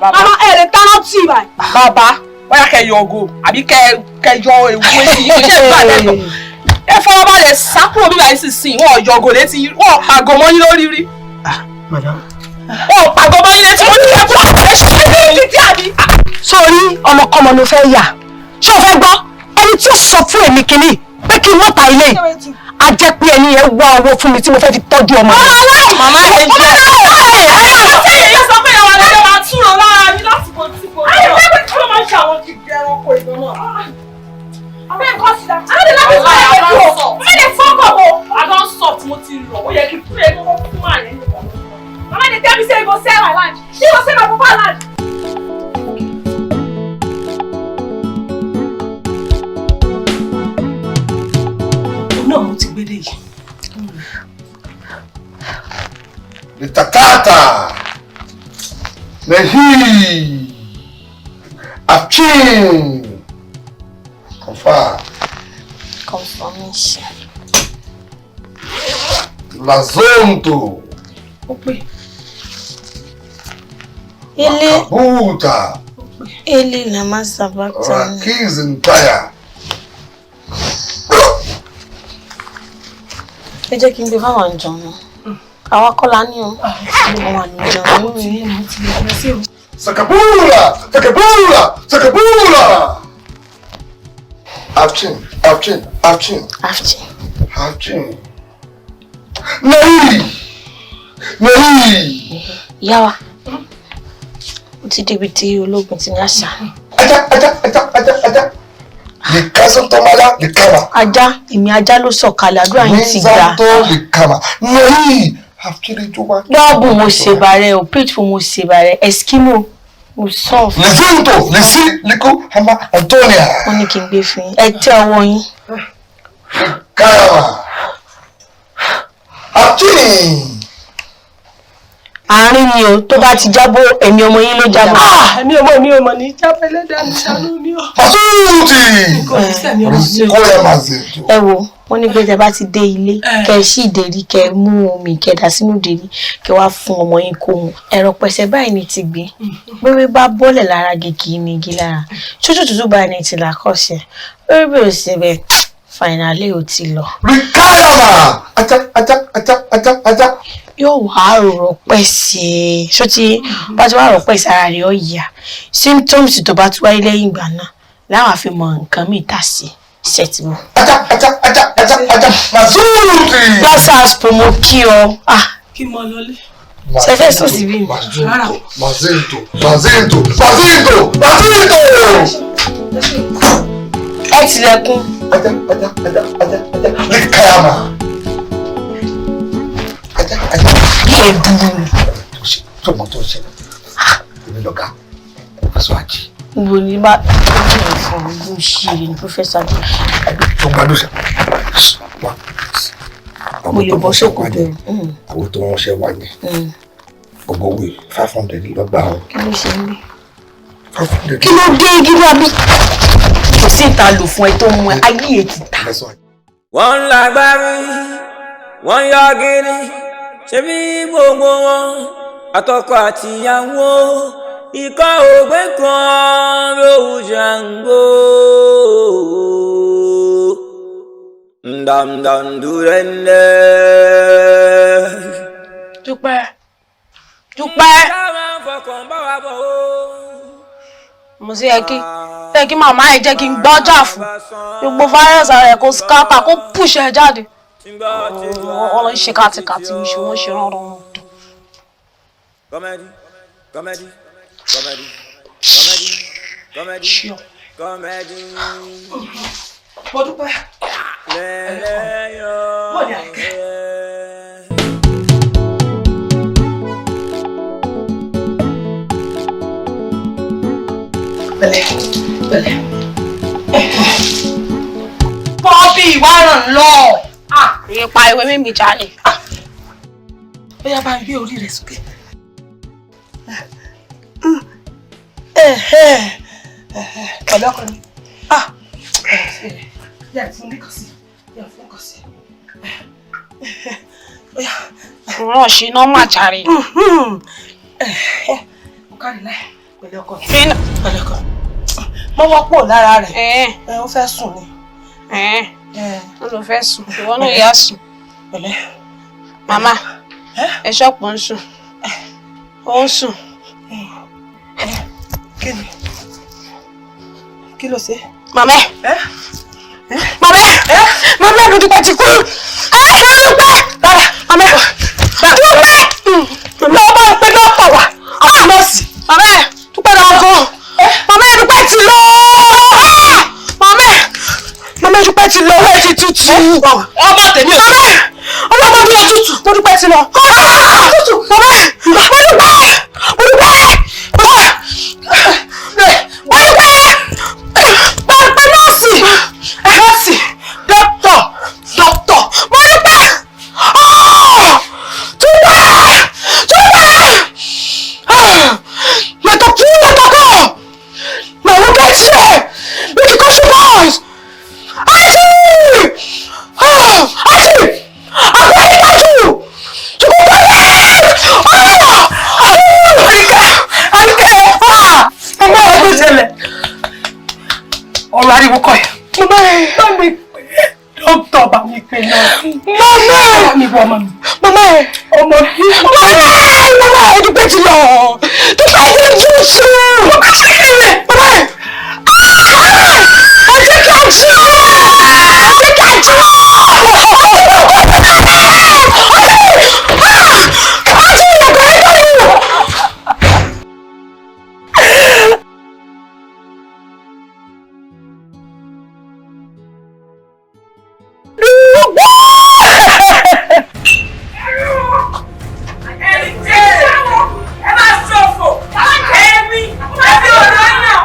Mama ẹ̀ lè tán ọ́ tì báyìí. Bàbá, bóyá kẹ́ yọ ògo àbí kẹ́ yọ ewu etí yìí ṣe ìgbà lẹ́yọ̀. Ẹ fọwọ́balẹ̀ sákúrò bí báyìí sì sìn, wọ́n yọ ògo létí yìí, wọ́n pàgọ́ mọ́ yín lórí rí. Madam. Wọ́n pàgọ́ mọ́ yín létí, wọ́n ní ẹ̀kọ́ ẹ̀ ṣe é títí àbí. Sórí ọmọkọ́mọ ló fẹ́ yà. Ṣé o fẹ́ gbọ́? Ẹni tí ó sọ fún èmi kìíní pé kí n wọ́n ta ilé a jẹ́ pé ẹni yẹn wá owó fún mi tí mo fẹ́ fi tọ́jú ọmọ mi. Màmá ẹ̀ jẹ́ ṣé èyí sọ pé àwọn ẹgbẹ́ máa túrọ̀ lára ní lásìkò tí kò lọ. Kí ló máa ń ṣe àwọn kìkì ẹranko ìgbọ́n náà? Bẹ́ẹ̀ kọ́ sí that. Àwọn ìlànà ìfọ̀ ẹ̀ lè dùn. Wọ́n lè fọ́kọ̀ o. Àgọ́ soft mo ti rọ̀, ó yẹ kí fún ẹ kọ́kọ́ fún àyẹ̀ nígbà. Mama dey tell me say you go sell my land. She go sell my papa land. Náà mo ti gbé dé yìí. Nitakata Nehi Achin Confirmation. Lazonto Kabuta Ele na masabata. Rakiz Ntaya. Ẹ jẹ́ kí n gbé fáwọn àjọ náà. Àwa kọ́ la ní o. Àwọn àlejò náà. Sakabula! Achin. Nehi! Yawa. Ó ti débi tí ológun ti ní àṣà. Aja. Likazo tomala likama. Ajá, èmi ajá ló sọ̀kalẹ̀ àdúrà yín ti gbà. Likama. Nehi! Afkiri tuwa. Dọ́ọ̀bù mo ṣe bàrẹ̀ o, pitful mo ṣe bàrẹ̀, Eskimo mo soft. Lizinto, Liku, Hama, Antonia. Wọ́n ní kí n gbé fún yín. Ẹ tẹ́ ọwọ́ yín. Kama. Achin. Àárín ni o, tó bá ti jábọ́ ẹ̀mí ọmọ yín ló jábọ́. Ẹ̀mí ọmọ mi ò mọ̀ ní jábọ́ ẹlẹ́dàá ní ṣàánú mi o. Ẹ wo, wọ́n ní pé tẹ́ bá ti dé ilé, kẹ́ ṣí ìdérí, kẹ́ mú omi, kẹ́ dà sínú ìdérí, kẹ́ wá fún ọmọ yín kó mu. Ẹ̀rọ pẹ̀sẹ̀ báyìí ni ti gbé. Bébé bá bọ́lẹ̀ lára gègé ní igi lára. Tútù tútù báyìí ni ti làkọ̀ṣẹ̀. Bébé bí o ṣe bẹ̀, finally o ti lọ. Rikayama! Aja. Yóò wá rọpẹ́ sí i. Ṣó ti bá ti wá rọpẹ́ sí ara rẹ̀ ó yá. Symptoms tó bá ti wáyé lẹ́yìn ìgbà náà láwọn àfi mọ nǹkan míì tà sí ṣẹ́tìmọ́. Aja. Mazuti! Plaza Aspo mo kí ọ. Kí mo lọlé. Ṣé fẹ́ sọ sí bí mi? Mazinto! ẹ tilẹ̀kùn. Ajá. Ní káyàmà. Ajá. Ẹ burú. Tọmọ tó ṣe. Èmi lọ́gà. Pọfẹ́sọ̀ Àjì. Wo ni bá fún ọdún ṣe ni Pọfẹ́sọ̀ Àjì. Tó gbádùn ṣe. Mo lè bọ́ sókòtò. Àwọn tó wọ́n ṣe wà yẹn. Gbogbo wí 500 lọ́gbà wọn. Kí ló ṣe ń bí? 500. Kí ló dé gíga bí? Kò sí ìta lò fún ẹ tó mú ẹ ayé ètì ta. Wọ́n ń lágbárí, wọ́n yọ gírí, ṣe bí gbogbo wọn, àtọkọ àtìyàwó, ikọ̀ ògbé kan lóhùn Ṣàngó. Ndàmdàndúrẹ́ndẹ́. Dúpẹ́. Mo sí ẹ kí màmá ẹ jẹ́ kí n gbọ́jà fún gbogbo fáyọ̀sì rẹ̀ kó skápà kó pùṣẹ̀ jáde. Wọ́n ṣe kàtìkàtì ìṣe wọ́n ṣe rán ọ̀rọ̀ wọn. Mo dúpẹ́. Mo ní àìkẹ́. Pẹ̀lẹ́. Pọ́ọ̀bì wá ràn lọ. Ìpa ìwé mímì jáde. Ó yá bá ń gbé orí rẹ̀ sókè. Pẹ̀lú ọkọ mi. Yà fún ní kọ̀sí. Ràn ṣe iná mà járe. Ó kárí láì pẹ̀lú ọkọ mi. Pẹ̀lú ọkọ mi. Mo wọ́pọ̀ lára rẹ̀. Ó fẹ́ sùn ni. Ó lọ fẹ́ sùn. Ìwọ náà yá sùn. Pẹ̀lẹ́. Màmá, ẹ ṣọ́pọ̀ ń sùn. Ó ń sùn. Kí ló ṣe? Màmá ẹ̀. Màmá ẹ̀ Dúpẹ́ ti kú. Dúpẹ́. Màmá ẹ̀. Dúpẹ́. Lọ́wọ́ pé dọ́kítọ̀ wà. Àwọn nọ́ọ̀sì. Màmá ẹ̀ Dúpẹ́ lọ́wọ́ gan. Màmá ẹ̀ Dúpẹ́ ti lọ. Màmá ẹ̀ Dúpẹ́ ti lọ. Owó ẹ̀ ti tutù. Ọmọ tèmi ò sí. Ọmọ mi ò tutù. Mo Dúpẹ́ ti lọ. Tutù. Màmá ẹ̀. Mo Dúpẹ́. Nọ́ọ̀sì. Dọ́kítọ̀. Mo Dúpẹ́. Ọ̀rọ̀ ariwo kọ̀ ẹ̀. Bá mi pè é. Dókítà bá mi pè náà. Màmá mi wọ ọmọ mi. Màmá ẹ̀. Ọmọ bí. Màmá ẹ̀ Dúpẹ́ ti lọ. Dúpẹ́ ti tún ṣe. Mo kà sí ilẹ̀. Màmá ẹ̀. Ẹ jẹ́ ká jí. Ẹ máa ṣòfò. Èmi. Ẹ fi ọ̀rọ̀ yàn.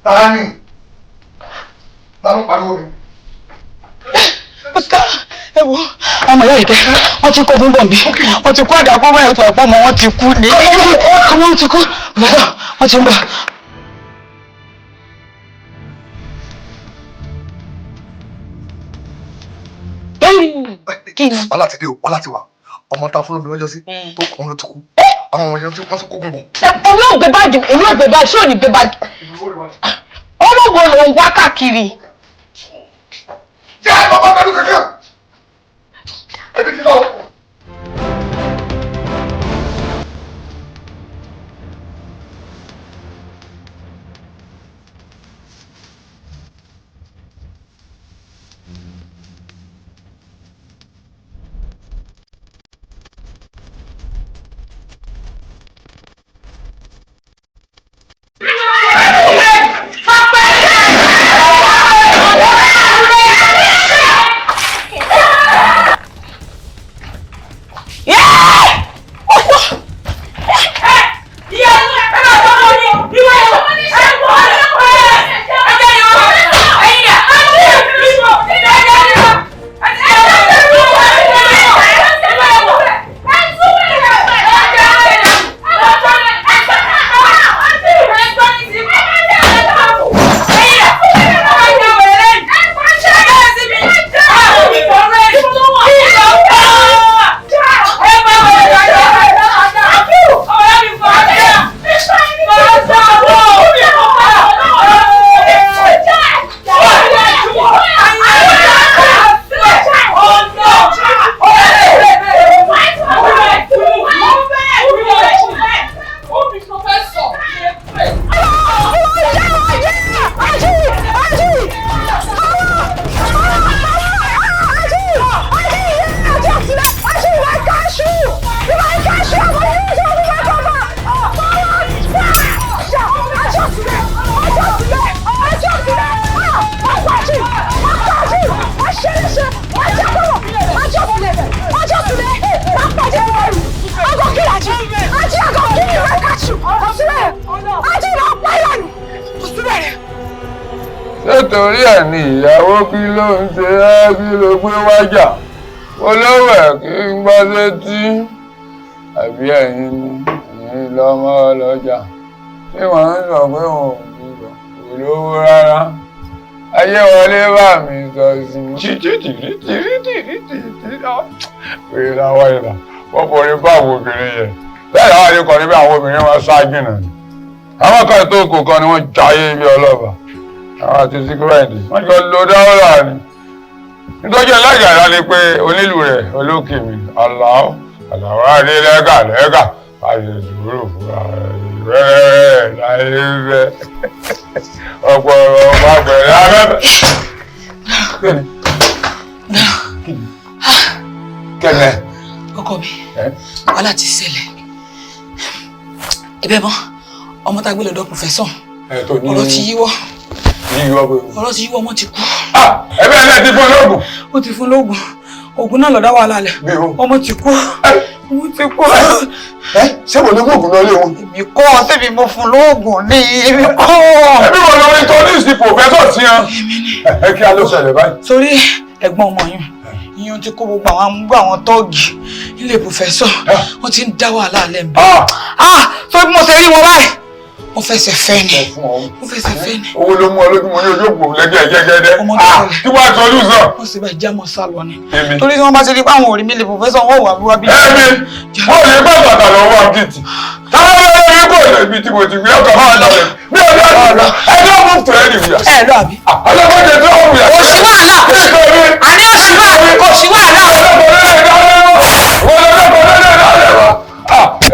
Tani. Ta ló pariwo mi? Ẹ wo ọmọ ìyá ìkẹ́ wọ́n ti kó búbọ̀ bí wọ́n ti kó àdàpọ̀ wọ́n ẹ̀fọ́ ẹ̀pọ̀ mọ́ wọ́n ti kú ní ọmọ wọn ti kú bàbá wọ́n ti ń bọ̀. Wàhálà ti dé o, wàhálà ti wà. Ọmọ ta fún mi lọ́jọ́ sí tó kàn ló tó kú. Àwọn ọmọ yẹn tí wọ́n ti kó gùn. Èmi ò gbé báàgì, ṣé ò ní gbé báàgì? Olóògùn ló ń wá káàkiri. Jẹ́ bàbá pẹ̀lú kankan. Ebi ti lọ. Nítorí ẹ̀ ni ìyàwó kí ló ń ṣe ẹ́ kí ló gbé wájà olówó ẹ̀ kí ń gbọ́ sétí àbí ẹ̀yin lọ́mọ ọlọ́jà tí wọ́n ń sọ pé wọn ò ní lọ olówó rárá ayé wọlé bá mi sọ sí i tìrìtìrìtìrìtìrìtìrì pé láwọn ìlà wọ́n forí bá àwọn obìnrin yẹn bẹ́ẹ̀ láwọn ayé kan níbi àwọn obìnrin wọn ságìnà ni àwọn kan tó kò kan ni wọ́n jayé bí ọlọ́ba àwọn àti síkírẹ́ǹdì wọ́n jọ lo dáwọ́là ni nítorí ẹlẹ́gàá ni pé onílù rẹ̀ olókè mi aláwọ̀ adé lẹ́gà àti sùúrù fúra rẹ̀ láyé fẹ́ ọ̀pọ̀ ọ̀pọ̀ àgbẹ̀rẹ̀ abẹ́bẹ́. Kẹ́lẹ́. Ọkọ mi, wàhálà ti ṣẹlẹ̀. Ibẹ̀ mọ́, ọmọ tá a gbé lọ́dọ̀ pòfẹ́sọ̀. Ọ̀rọ̀ ti yíwọ́. Ọ̀rọ̀ ti yíwọ́, ọmọ ti kú. Ẹbí ẹ̀ náà ti fún lóògùn. Ó ti fún lóògùn. Ògùn náà ló dá wàhálà lẹ̀. Ọmọ ti kú. Ọmọ ti kú. Ṣé mo ní oògùn náà lé wọn? Èmi kọ́ ṣebí mo fún lóògùn ní èmi kọ́. Ẹbí wọn lọ rí tọ́lú sí pòfẹ́sọ̀ sí yan. Ẹ kí a ló ṣẹlẹ̀ báyìí. Sórí ẹ̀gbọ́n ọmọ yìí. Ìyẹn ti kó gbogbo àwọn amúgbó àwọn tọ́ọ̀gì nílé pòfẹ́sọ̀. Wọ́n ti ń dá wàhálà lẹ̀ ń bẹ̀. Sọ bí mo ṣe rí wọn báyìí. Mo fẹsẹ̀ fẹ́ ni. Mo fẹsẹ̀ fẹ́ ni. Owó ló mú ọ lójúmọ́ ní ojú òpó lẹ́gẹ̀ẹ́ gẹ́gẹ́dẹ́. Kí wàá sọ lùsàn. Wọ́n sì bá ìjámọ̀ sá lọ ni. Torí tí wọ́n bá ti rí pé àwọn òrí mi lè pòfẹ́sọ̀ wọ́n wà wíwá bí. Ẹ̀mí wọ́n lè bá bàtà lọ́wọ́ àkìtì. Táwọn ọlọ́run ní kò lè bí tí mo ti gbé ọkọ̀ máa lọ rẹ̀. Bí ọjọ́ àná ẹjọ́ mú fẹ́ ẹ̀rì wíyà. Ẹ lọ àbí. Ọlọ́mọdé tó wù yà. Òṣì wàhálà. Àní òṣì wàhálà.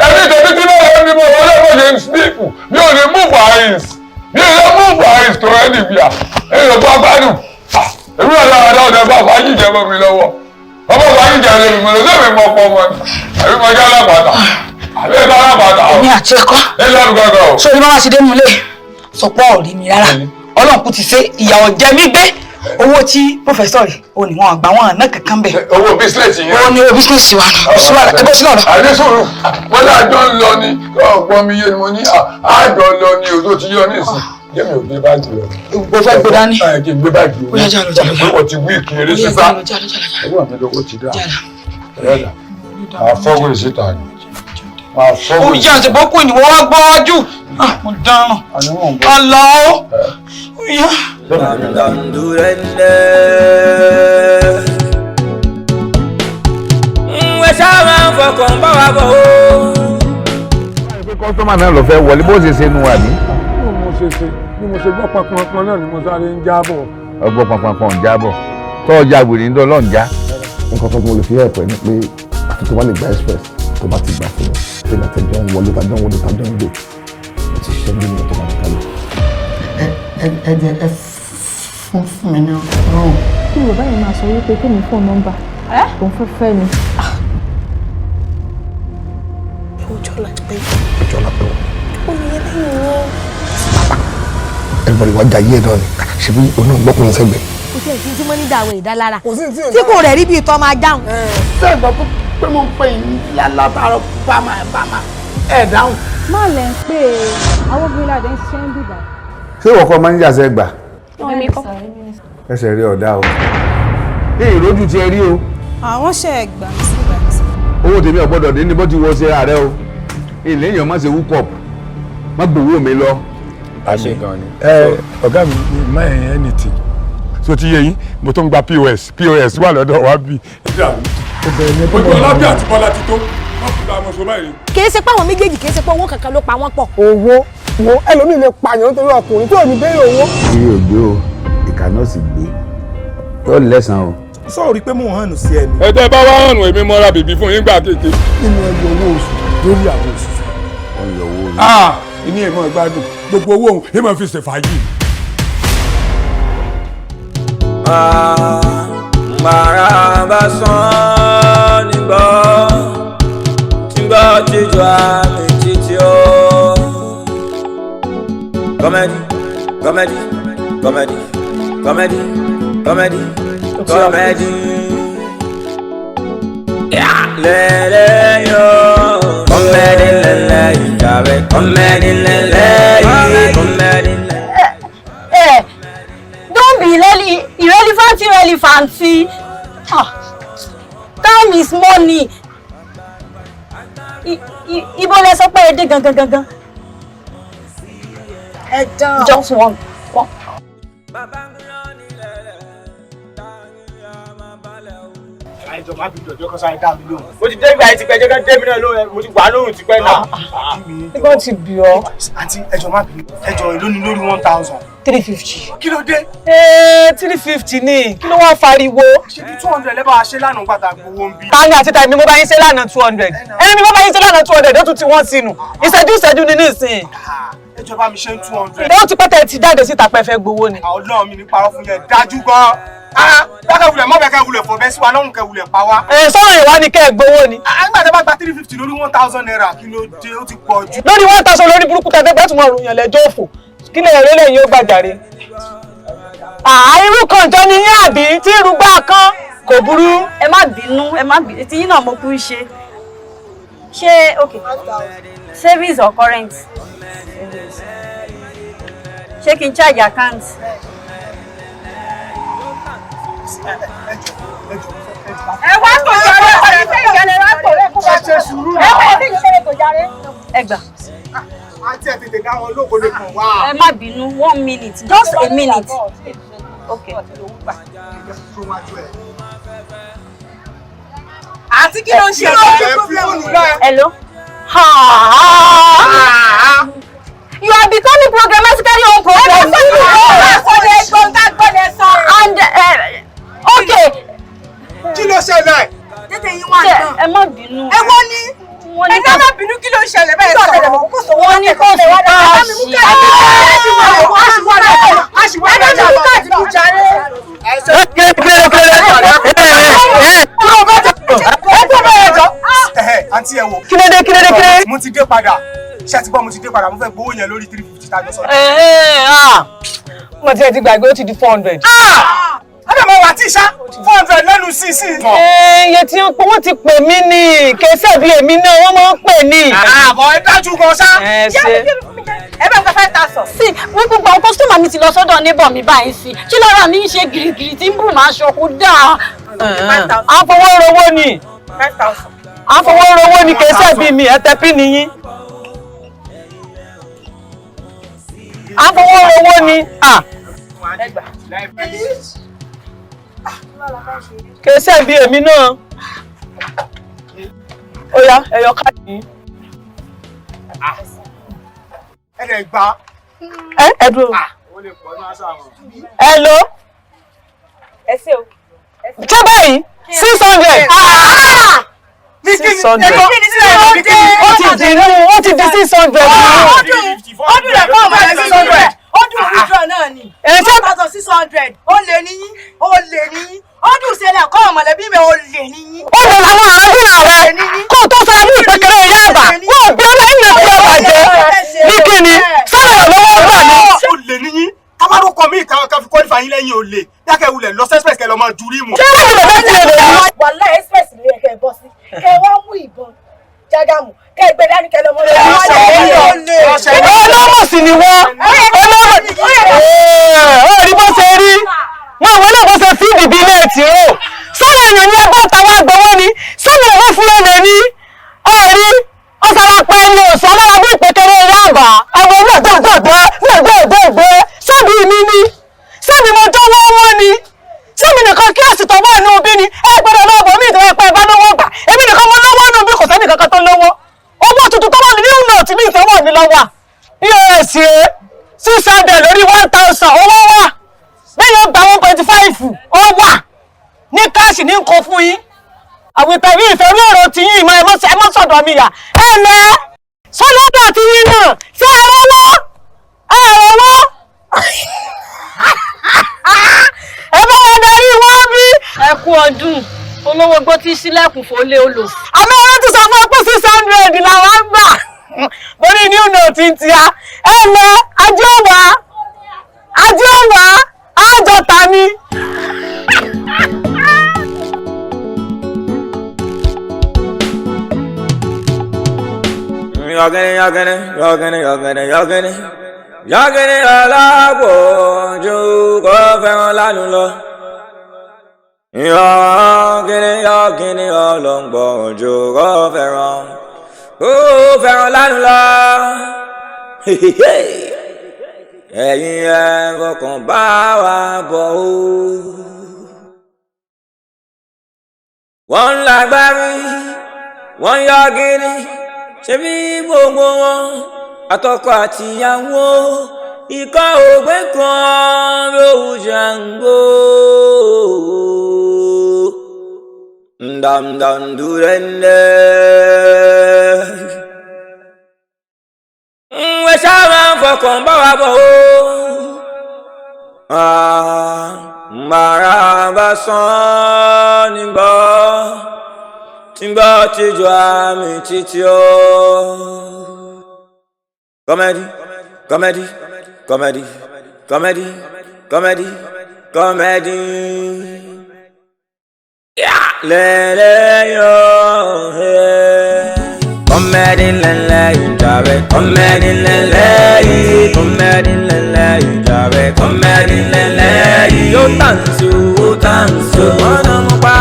Ẹni tẹ̀bí tí náà wọ́n ní mo wọlé mo lè sípù mi ò lè move eyes mi ò lè move eyes tó ẹni bíà èyí ò bá gbádùn èmi ò dára dáhùn ẹ bá fàájì jẹ mọ́ mi lọ́wọ́ ọmọ fàájì jẹ lórí mi lọ́sẹ̀ mi mọ pọ́ mọ́ ni àbí mo jẹ́ alábàtà àbí ẹ̀ka alábàtà. Èmi àti ẹ̀kọ́. ẹ lọ́dún kankan o. Sọ ni bá wá sí dénú ilé sọpọ́ ọ̀rí mi rárá Ọlọ́run kù ti ṣe ìyàwó jẹ mí gbé owó tí pòfẹ́sọ̀ rẹ̀ ò ní wọn àgbà wọn àná kankan bẹ̀. Owó bísíǹsì yẹn. Owó ni owó bísíǹsì wa nù. Ẹgbẹ́ sí lọ́dọ̀. Àdésòrò wọ́n ní àjọ ń lọ ni ọ̀pọ̀ mi yé ni mo ní àjọ lọ ni òtó ti yọ nísìn Jẹ́mi ò gbé báàgì lọ. Mo fẹ́ gbé dání. Ẹ kí n gbé báàgì lọ. Ó yá jálọ jálọ. Pé wọ́n ti wí ìkiri sísá. Ẹgbẹ́ mi lówó ti dá. Ẹ̀yẹ́dà. Màá fọ́wọ́ ìsíta ni. Màá fọ́wọ́ ìsíta. Ó yá àti bọ́kù ni wọ́n wá gbọ́ wájú. Mo dáràn. Ọlọ́. Ó yá. Ẹ ṣáà máa ń fọkàn bá wa bọ̀ o. Pé kọ́sítọ́mà náà lọ fẹ́ wọlé bó ṣe ṣe nu wà ní. Bí mo ṣe gbọ́ pọnpọn náà ni mo sáré ń jábọ̀. Ọgbọ́n pọnpọn ń jábọ̀. Tọ́ ọjà wèrè ń dọ́lọ́ ń já. Nǹkan kan tí mo lè fi ẹ̀pẹ́ ni pé àfi tó bá lè gba express tó bá ti gbà fún mi pé látẹ̀jọ́ ń wọlé tàjọ́ ń wọlé tàjọ́ ń gbé ti ṣiṣẹ́ bí mi tó máa ń kálẹ̀. Ẹ jẹ́ ẹ fún mi ní ọ̀rọ̀. Kí Yorùbá yẹn máa sọ wípé kí mi fún nọ́mbà tó ń fẹ́ ni. Ọjọ́ lápẹ́. Ọjọ́ lápẹ́. Ó ní ẹlẹ́yìn wọn. Everybody wá jayé ẹ̀ náà ni ṣe bí oní ọgbọ́kùnrin sẹ́gbẹ̀ẹ́. Kò sí èsì tí mo ní dàwọ̀ ìdálára. Tí kò rẹ̀ rí bí ìtọ́ máa dáhùn. Ṣé ìgbà pé mo ń pè yín látàárọ̀ bámà ẹ̀ dáhùn. Má lẹ̀ ń pè é àwọn obìnrin àdé ń ṣiṣẹ́ ń bìbà. Ṣé ìwọ kọ́ máa ń jàṣẹ́ gbà? Èmi kọ́. Ẹsẹ̀ rí ọ̀dá o. Ní ìrójú ti ẹ rí o. Àwọn ṣe ẹgbà sí ìgbà. Owó tèmi ọ̀gbọ́dọ̀ dé ní bó ti wọ ṣe ààrẹ o. Ilé èèyàn má ṣe wúkọ̀pù. Má gbowó mi lọ. Àṣẹ gan ni. Ọ̀gá mi má ẹ̀yìn anything. So ti yẹ yín mo tó ń gba POS wà lọ́dọ̀ wa bí. Ojú ọlábí àti Bọ́lá ti tó. Wọ́n fi gba ọmọ sọ báyìí. Kì í ṣe pé àwọn méjèèjì kì í ṣe pé owó kankan ló pa wọ́n pọ̀. Owó wo ẹlòmíì lè pààyàn nítorí ọkùnrin tí ò ní béèrè owó. Iye ògbé o, ìkà náà sì gbé. Yóò lẹ́sàn-án o. Sọ̀rọ̀ rí pé mò ń hànú sí ẹni. Ẹ tẹ́ bá wá hànú èmi mọ́ra bèbí fún yín gbà kéèké. Nínú ẹgbẹ́ owó oṣù lórí àwọn òṣìṣẹ́. Wọ́n yọ owó orí. Ìní èèmọ̀ ìgbádùn gbogbo owó òun èèmọ̀ fi ṣèfàájì. Màrà bá sán nígbọ́ tí gbọ́ jíjọ àmì títí ó. Comedy, comedy, comedy, comedy, comedy, comedy. Lẹ́lẹ́ yóò. Comedy lẹ́lẹ́ ìjàre. Comedy lẹ́lẹ́ yìí. Comedy lẹ́lẹ́. Don't be irrelevant. Time is money. Ibo lẹ sọ pé èdè gangan. Ẹ dán. Just one. Àìjọ má bí dọ̀jọ́ kan sáré dá mi lóhùn. Mo ti dé ìgbà yìí ti pẹ́ jẹ́ dé mi náà lóhùn mo ti wà lóhùn ti pẹ́ náà. Nígbà tí bí ọ. Àǹtí ẹjọ́ má bí ẹjọ́ èló ni lórí 1000. 350. Kí ló dé? 350 ni kí ló wá fariwo. Ṣé bí 200 lẹ́bàá ṣe lánàá gbàtà gbowó ń bí? Tani àti tani mo bá yín ṣe lánàá 200. Ẹni mi mo bá yín ṣe lánàá 200 ó tún ti wọ́n sínú. Ìṣẹ́jú ni nísìnyí. Ẹjọ́ bá mi ṣe 200. Ó ti pẹ́tẹ́ ti jáde síta pẹ́ fẹ́ gbowó ni. Àwọn ọlọ́run mi ní parọ́ fún yẹn dájú gan. Bákẹ́ wulẹ̀ mọ́ bẹ́kẹ́ wulẹ̀ fò bẹ́ sí wa lọ́rùn kẹ́ wulẹ̀ pa wá. Sọ́rọ̀ ìwá ni kẹ́ ẹ gbowó ni. Àgbà tẹ́ bá gba 350 lórí 1000 naira kí ló dé ó ti pọ̀ jù. Lórí 1000 lórí burúkú tẹ́tẹ́ tún máa ròyìn lẹ́jọ́ òfò. Kí lè rẹ́ lẹ́yìn ó gbàjàre. Irú kan jọ ni yín àbí tí irúgbà kan kò burú. Ẹ má bínú. Tí yín náà mo kú ṣe. Ṣé okay. Savings or current? Ṣé kí n charge account? Ẹ wá kò jáde ọ̀rẹ́ fẹ́ ìjàlẹ̀ wá kò rẹ̀ kó wá ṣe sùúrù náà. Ẹ wá bí ìṣẹ̀lẹ̀ kò jáde. Ẹ gbà. Àǹtí ẹ̀ tètè dá wọn lóko lè kàn wá. Ẹ má bínú 1 minute just a minute. Okay. Àti kí ló ń ṣe ọ̀rẹ́? Hello. You are becoming programmatically unprogrammed. And okay. Kí ló ṣẹlẹ̀? Tètè yín wá nǹkan. Ẹ má bínú. Ẹ wọ́n ní. Ẹ má bínú kí ló ṣẹlẹ̀ bẹ́ẹ̀ sọ. Wọ́n ní kó fi káàṣì. Àǹtí ẹ wò. Kí ló dé? Mo ti dé padà. Ṣé ti gbọ́ mo ti dé padà mo fẹ́ gbowó yẹn lórí 350 tá a jọ sọ. Mo ti ẹ ti gbàgbé ó ti di 400. Adàmọ̀ wà tí ṣá 400 lẹ́nu sí. Iye tí wọ́n ti pè mí ní kẹsẹ̀ bí èmi náà wọ́n máa ń pè ní. Àbọ̀ ẹ dájú gan ṣá. Ẹ ṣe. Ẹ bẹ́ẹ̀ 5,000. Sí, wọ́n gbogbo àwọn kọ́sítọ́mà mi ti lọ sọ́dọ̀ neighbor mi báyìí sí. Kí lọ́ra mi ń ṣe gìrìgìrì tí ń bù máa ṣọkú dáa. Àfọwọ́rowó ni. 5,000. Àfọwọ́rowó ni kèsẹ́ bí mi ẹ̀tẹ́pí nìyí. Àfọwọ́rowó ni. Kèsẹ́ bí èmi náà. Ó yá, ẹyọ káàdì. Ẹ̀rẹ̀ gbà. Ẹ dúró. Hello. Ẹ ṣé o. Ṣé báyìí? 600. 600. Ó ti di 600. Ọdún rẹ̀ fún ọmọ rẹ̀ 600. Ọdún withdraw náà ni. 1,600. Ó lè níyín. Ó lè níyín. Ọdún ìṣẹ̀lẹ̀ kọ́ ọmọlẹ́bí mi ó lè níyín. Ó lè làwọn àádúrà rẹ̀ kó tó sọ ní ìpẹ́kẹrẹ ìyá àbá. Wọ́n bí ọlọ́yin lè fi ọba jẹ́. Ní kíni? Sọ́dọ̀ lọ́wọ́ gbà ní. Ó lè níyín. Tábàrò kọ mí ká fi qualify yín lẹ́yìn olè. Dákẹ́ wulẹ̀ lọ express kẹ́ lọ máa júrí mu. Ṣé wọ́n ti bẹ̀rẹ̀ sí ẹ̀rọ? Wàhálà express ni kẹ́ bọ́ sí. Kẹ́ wá mú ìbọn jágàmù. Kẹ́ gbé dání kẹ́ lọ mọ́. Ọlọ́mọ̀ sì ni wọ́n. Ó rí bó ṣe rí. Wọ́n àwọn náà bó ṣe fíìdì bí ilé ìtìró. Sọ́nà èèyàn ní ẹgbẹ́ ọ̀tàwọ́ àgbọ̀wọ́ ni. Sọ́nà òun fún ọ̀nà ní. Ẹ̀rí ọ̀sàlápẹ́ ẹni òsàn ọlọ́wọ́ bí ìpèkèrè ìyá àbá. Àwọn ọmọ gbẹ̀gbẹ̀gbẹ̀ sábì mi ni. Sábì mo tó wọ́n wọ́n ni. Sábì nìkan kí èsì tọ́wọ́ inú bí ni. Ẹ gbọ́dọ̀ lọ́wọ́ mi ìtọ́wọ́ ẹ̀pẹ́ ìbá lọ́wọ́ gbà. Èmi nìkan mo lọ́wọ́ inú bí kò sẹ́ni kankan tó lọ́wọ́. Owó tuntun tó wà ní new note ní ìtọ́wọ́ mi lọ́wọ́. POS rẹ̀ 600 lórí 1,000 owó wà. Bẹ́ẹ̀ni ó gba 1.5 ó wà. Ní káàṣì ní nǹkan fún yín. Àwìtẹ̀ rí ìfẹ́ rí ọ̀rọ̀ tí yín ìmọ̀ ẹmọ́ sọ̀dọ̀ mi yà. Ẹ lẹ́ sọ́lọ́dà tí yín náà ṣé ẹ̀rọ wọ́? Ẹ̀rọ wọ́? Ẹ bá wọn darí wọ́n bí. Ẹ kú ọdún. Olówó gbó tí sílẹ̀kùn fólé olò. Àmọ́ wọ́n ti sọ fún ọ pé 600 làwọn gbà. Lórí new note ń tia. Ẹ lẹ́ ajé wà. Àjọta ni. Yọ̀gẹ̀dẹ̀ aláàbò ojú kò fẹ́ràn lánàá lọ. Yọ̀gẹ̀dẹ̀ ọlọ́ngbọ̀ ojú kò fẹ́ràn lánàá lọ. Ẹ̀yin ẹ fọkàn bá wa bọ̀ o. Wọ́n ń lágbárí, wọ́n ń yọ̀gẹ̀dẹ̀, ṣebí gbogbo wọn àtọkọ àtìyàwó ikọ̀ ògbé kan ló Ṣàngó. Ndàmdàndúrẹ́ndẹ́. Wẹ́ sábà ń fọkàn bá wa bọ̀ o. Màrà bá sán nígbà tíjọ àmì títí o. Comedy. Yeah, lele yo. Comedy lele ijabe. Comedy lele yo tansu. Wana mo pa.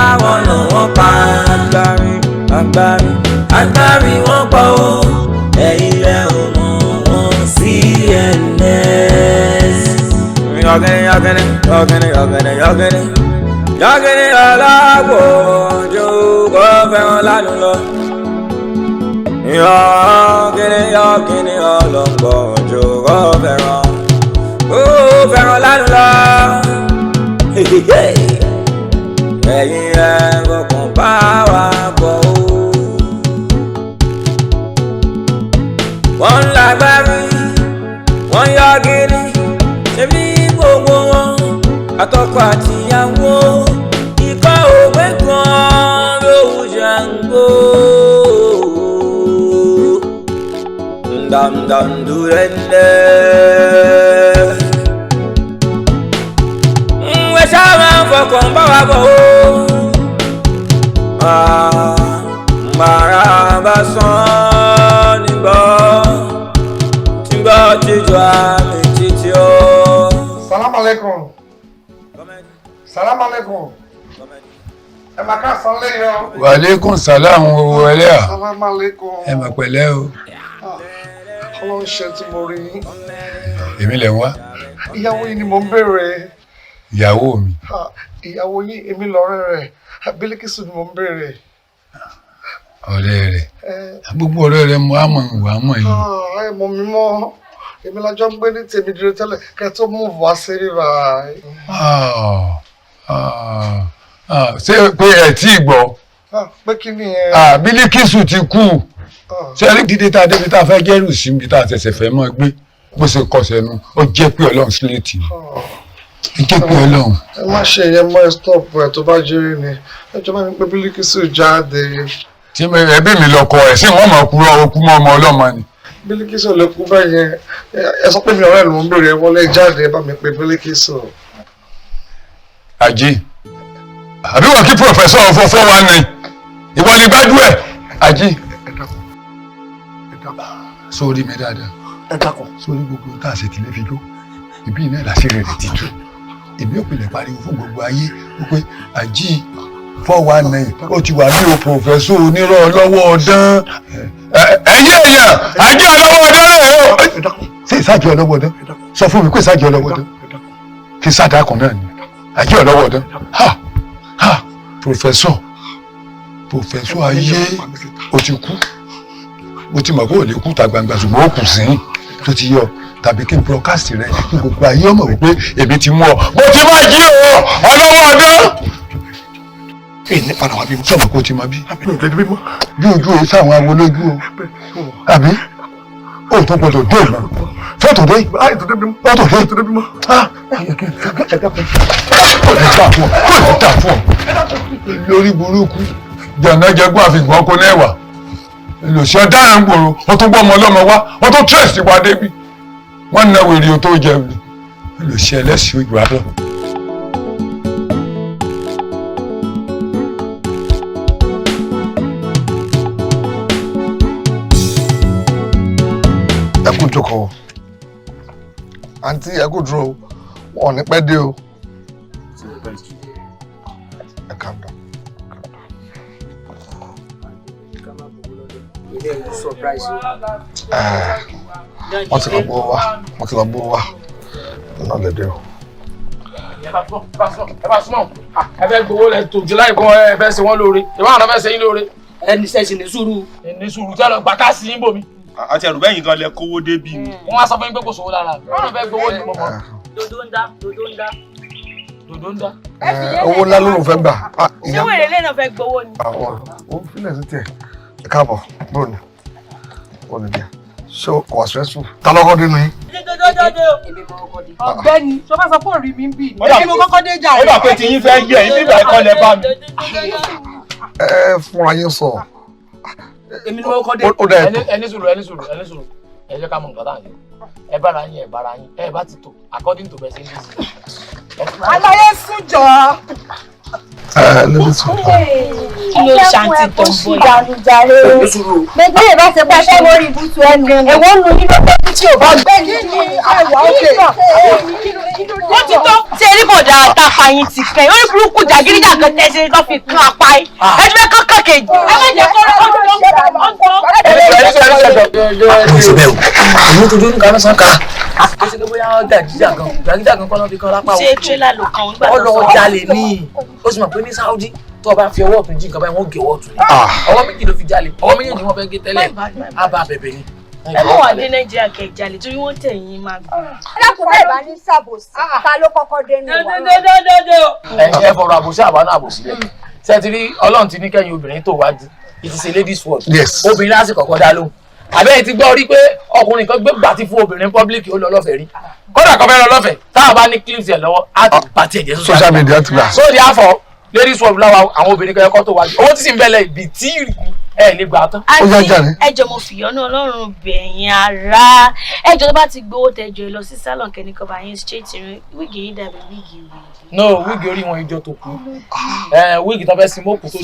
Agbárí wọn pa o. Ẹ̀yin rẹ̀ o mọ̀ wọ́n CNS. Yọ̀gẹ̀dẹ̀ aláàbò ojú kò fẹ́ràn lánàá lọ. Yọ̀gẹ̀dẹ̀ ọlọ́ngbọ̀ ojú kò fẹ́ràn lánàá lọ. Ẹ̀yin ẹ̀ fọkàn bá wa bọ̀ o. Wọ́n ń lágbárí, wọ́n ń yọ̀gẹ̀dẹ̀, ṣebí gbogbo wọn àtọkọ àtìyàwó ikọ̀ ògbé kan ló Ṣàngó. Ndàmdàndúrẹ́ndẹ́. Wẹ́ sábà ń fọkàn bá wa bọ̀ o. Màrà bá sán nígbà tíjọ lójú àmì títí ó. Salam alaikum. Salam alaikum. Ẹ máa ká san lé yọ. Wa alaikum salam owó ẹlẹ́à. Salam alaikum. Ẹ mà pẹ̀lẹ́ o. Ọlọ́run ṣe tí mo rí yín. Èmi lẹ̀ ń wá. Ìyàwó yín ni mo ń béèrè. Ìyàwó mi. Ìyàwó yín èmi lọ́rẹ́ rẹ̀. Bílíkísù ni mo ń béèrè. Ọ̀rẹ́ rẹ̀. Gbogbo ọ̀rẹ́ rẹ̀ mo á mọ̀ ìwà mọ̀ yìí. Ẹ mọ̀ mi mọ́. Èmi lájọ́ ń gbé ní tèmi dire tẹ́lẹ̀ kẹ́ tó mú wá sí rírà. Ṣé pé ẹ tí ì gbọ́? Pé kí ni ẹ? Bílíkísù ti kú. Ṣé rí dídé tá a débi tá a fẹ́ jẹ́rù sí ibi tá a ṣẹ̀ṣẹ̀ fẹ́ mọ́ gbé bó ṣe kọsẹ̀ nu ó jẹ́ pé Ọlọ́run síléètì ni. Ó jẹ́ pé Ọlọ́run. Ẹ má ṣe yẹn mọ́ ẹ stop ẹ tó bá jẹ́rìí ni. Ẹ jọba mi pé Bílíkísù jáde. Tí ẹbí mi lọ kọ ẹ̀ sí wọ́n mọ̀ kúrò okú mọ́ ọmọ ọlọ́mọ ni. Bílíkísù lè kú bẹ́ẹ̀ yẹn. Ẹ sọ pé mi ọ̀rẹ́ ló ń béèrè wọlé jáde ẹ bá mi pé Bílíkísù. Àjí. Àbí wọ́n kí pòfẹ́sọ̀ ọ̀fọ̀fọ́ wa ní. Ìwọ ni gbájú ẹ̀. Àjí. Sórí mi dáadáa. Ẹ dákun. Sórí gbogbo tá a ṣe tìlẹ́ fi jó. Ìbí iná ìlàsílẹ̀ rẹ̀ ti tú. Èmi ò pilẹ̀ pariwo fún gbogbo ayé wípé Àjí 419 ó ti wà ní o pòfẹ́sọ̀ onírọ̀ lọ́wọ́ ọdán. Ẹ̀yin èèyàn Àjí ọlọ́wọ́ ọdán rẹ̀ o. Ṣé ìsájì ọlọ́wọ́ ọdán? Sọ fún mi pé ìsájì ọlọ́wọ́ ọdán. Kí sáàdá kan náà ni. Àjí ọlọ́wọ́ ọdán. Pòfẹ́sọ̀ ayé ó ti kú. Mo ti mọ̀ pé ò lè kú ta gbangba ṣùgbọ́n ó kù sí tó ti yọ tàbí kí n broadcast rẹ kí gbogbo ayé ọmọ wípé èmi ti mú ọ. Mo ti máa jí o ọlọ́wọ́ ọdún. Èyí ní padà wá bí mo. Sọ̀rọ̀ kó o ti máa bí. Bí ojú o sáwọn awo lójú o. Àbí o tó gbọdọ̀ dé ìmọ̀. Fọ́tò dé. Fọ́tò dé. Kò ní tà fún ọ. Lórí burúkú. Jàǹdà jẹgún àfìgbọ́n kò náà wà. Lòsì ọ̀daràn gbòòrò wọ́n tó gbọ́ ọmọ ọlọ́mọ wá wọ́n tó tírẹ̀sì wá débi wọ́n ń náwó èrè tó jẹ lòsì ẹlẹ́sìn ìgbà lọ. Ẹ kú jókòó àǹtí ẹ kú dúró wọn ò ní pẹ́ dé o. Ẹ calm down. Wọ́n ti lọ gbówó wá náà lè dé o. Ẹ bá súnmọ́ ẹ fẹ́ gbowó lẹ tó july kan ẹ fẹ́ ṣe wọ́n lóore ìwọ́n àná fẹ́ ṣe yín lóore. Ẹni sẹ́sì ní sùúrù. Ní sùúrù tí a lọ gbà ká sí yín bòmí. Àti ẹ̀rù bẹ́yìn gan lẹ kówó débi ni. Wọ́n wá sọ fún yín pé kò sówó lára wọ́n fẹ́ gbowó ní mọ̀mọ́. Dodo ń dá. Dodo ń dá. Owó ńlá ló ń fẹ́ gbà. Ṣé wèrè lẹ́nà fẹ́ gbowó ni? Ó fílẹ̀ sí tiẹ̀. Ẹ káàbọ̀ bóòní. Bóòní díẹ̀. Ṣé o wà stressful? Ta lọ́kọ́ dé nu yín? Ọ̀gbẹ́ni, ṣọ bá sọ pé òrí mi ń bì ní. Èmi mo kọ́kọ́ dé jà. Ó dà pé tí yín fẹ́ yẹ yín bíbá ẹ̀kọ́ lẹ bá mi. Ẹ fúnra yín sọ. Èmi ni mo kọ́kọ́ dé. Ó dà ẹ̀ tó. Ẹni sùúrù ẹ jẹ́ ká mọ̀ nǹkan táwọn yìí ẹ bára yín ẹ bá ti tò according to bẹ́ẹ̀ sí ní ìsìn. Aláyé sùn jọ. Lẹ́yìn sùn. Kí ló ṣàǹtì tó ń bọ̀ yìí? Gbẹ̀gbẹ́ yẹn bá ṣe pẹ́ ṣẹ́ lórí ibùsùn ẹnu. Ẹ̀wọ̀n nu nínú pẹ́ẹ́pì tí ò bá gbé nínú àìwá òkè. Ó ti tó. Ṣé eré bọ̀dà àtàpá yín ti kẹ́? Ó ní burúkú jàgídíjà kan tẹ́ ṣe tó fi kán apá yìí. Ẹ ti fẹ́ kán kèjì. Ẹ má jẹ́ kó rọ́ ọdún tó dúró nǹkan sàn ká. Ṣé bóyá jàgídíjà kan kọ́ ló fi kan lápá wọn. ṣé tírélà ló kàn ń gbà Ó lọ jalè ní. Ó sì mọ̀ pé ní Saudi tó o bá fi ọwọ́ ọ̀tún jí nǹkan báyìí wọ́n gé ọwọ́ ọ̀tún ni. Ọwọ́ méjì ló fi jalè. Ọwọ́ méjì ni wọ́n fẹ́ gé tẹ́lẹ̀. Á bá bẹ̀bẹ̀ ni. ẹ mọ̀ wá dé Nàìjíríà kẹ̀ jalè torí wọ́n tẹ̀ yín máa gbà. alákùnrin ìbá ní sàbòsí ta ló kọ́kọ́ dé ní ìwà. Ẹ̀yin ẹ fọ̀rọ̀ àbòsí àbánú àbòsí lẹ̀. Ṣé ti rí Ọlọ́run ti ní kẹ́yìn obìnrin tó wájú? It is a ladies word. Obìnrin lásìkò kọ́kọ́ dá lóhùn. Àbẹ́yẹ ti gbọ́ rí pé ọkùnrin kan gbé gbàtí fún obìnrin public ó lọ lọ́fẹ̀ẹ́ rí. Kódà kan fẹ́ lọ lọ́fẹ̀ẹ́ táwọn bá ní clips ẹ̀ lọ́wọ́ á ti bá tiẹ̀ jẹ́ social media ti gbà. So therefore ladies word láwa àwọn obìnrin kan ẹ̀kọ́ tó wájú owó tí sì ń bẹ̀lẹ̀ ibi tí ẹ lè gbà tán. ẹjọ mo fìyọ́nú Ọlọ́run bẹ̀yìn ara ẹjọ tó bá ti gbowó tẹjọ lọ sí salon kẹ́nìkan bá yín straight irun wíìgì yín dàbí wíìgì wíìgì. no wíìgì orí wọn ìjọ tó kù wíìgì tó fẹ́ sin mọ́kù tó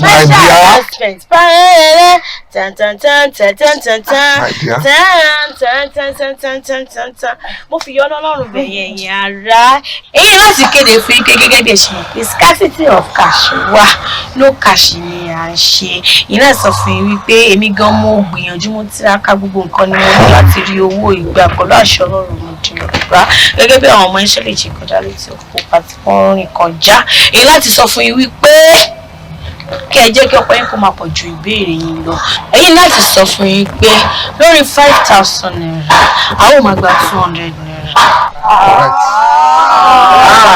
mo fìyọ́nú Ọlọ́run bẹ̀yìn ara èyí láti kéde fún ike gẹ́gẹ́ bí ẹ̀sìn pé scarcity of cash wà no cash ni à ń ṣe iná sọ fún yín wípé èmi gan mo gbìyànjú mo tiraka gbogbo nǹkan ni mo ní láti rí owó ìgbà pẹ̀lú àṣọ Ọlọ́run mo di Yorùbá gẹ́gẹ́ bí àwọn ọmọ iṣẹ́ lè ṣe kọjá létí òkú pàtí wọ́n rìn kọjá èyí láti sọ fún yín wípé kí ẹ jẹ́ kí ọ̀pọ̀ yín kó máa pọ̀ ju ìbéèrè yín lọ èyí láti sọ fún yín pé lórí 5,000 naira a ó máa gba 200 naira.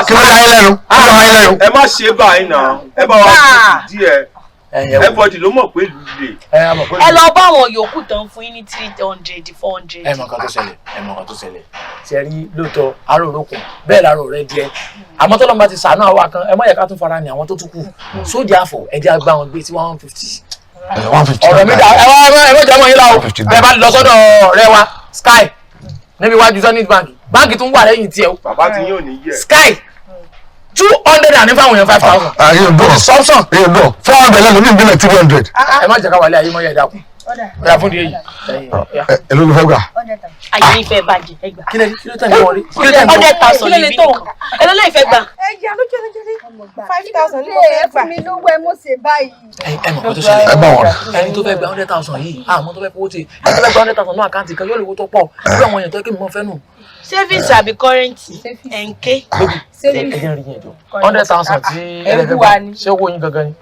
kí ló dá yín lẹ́nu? ẹ má ṣe báyìí náà ẹ bá wa díẹ̀ everybody ló mọ̀ pé ìlú ilé. ẹ lọ bá àwọn yòókù tán fún yín ní 300 400. ẹ mọ̀ kan tó ṣẹlẹ̀ ṣe rí lóòótọ́ aró òrókùn bẹ́ẹ̀ láró rẹ díẹ̀ àmọ́ tọ́lọ́mọba ti ṣàánú àwa kan ẹ má yẹ ká tún fara ní àwọn tó tún kù sójà àfọ̀ ẹ̀jẹ̀ àgbà wọn gbé sí 150. ọ̀rọ̀ mi dà ẹ wọ́n jẹ́ ọmọ yín láwọ̀ bẹ́ẹ̀ bá lọ sọ́dọ̀ ọ̀rẹ́ wa Sky níbi iwájú Zenith báńkì tún wà lẹ́yìn tiẹ̀ o. bàbá ti yóò ní yẹ. Sky 200 and if I want 5,000. Samson. 400 lẹ́nu ní ìbílẹ̀ 300. ẹ má jẹ́ ká wà lé ayé mọ́ yẹ dákun. ọ̀dà fún di èyí. èló ló fẹ́ gbà. ayé ìfẹ́ bàjẹ́ ẹ gbà. kí ló tẹ̀ ní wọlé. 100,000 níbí nìkan. ẹ lọ́lá ìfẹ́ gbà. ẹ jẹ́ lójúlójúlé 5,000 ní mo fẹ́ gbà. ẹ fún mi lówó ẹ mo ṣe báyìí. ẹ mọ̀ kó tó ṣẹlẹ̀. ẹ bá wọn. ẹni tó fẹ́ gba 100,000 yìí àmọ́ tó fẹ́ fowó ti ẹni tó fẹ́ gba 100,000 náà àkáǹtì kan yóò lè wo tó pọ̀ bí àwọn èèyàn tó kí mi mọ́ fẹ́ nù. savings àbí current NK. ẹjẹ rí yẹn jọ 100,000 tí ṣé owó yín gangan ni.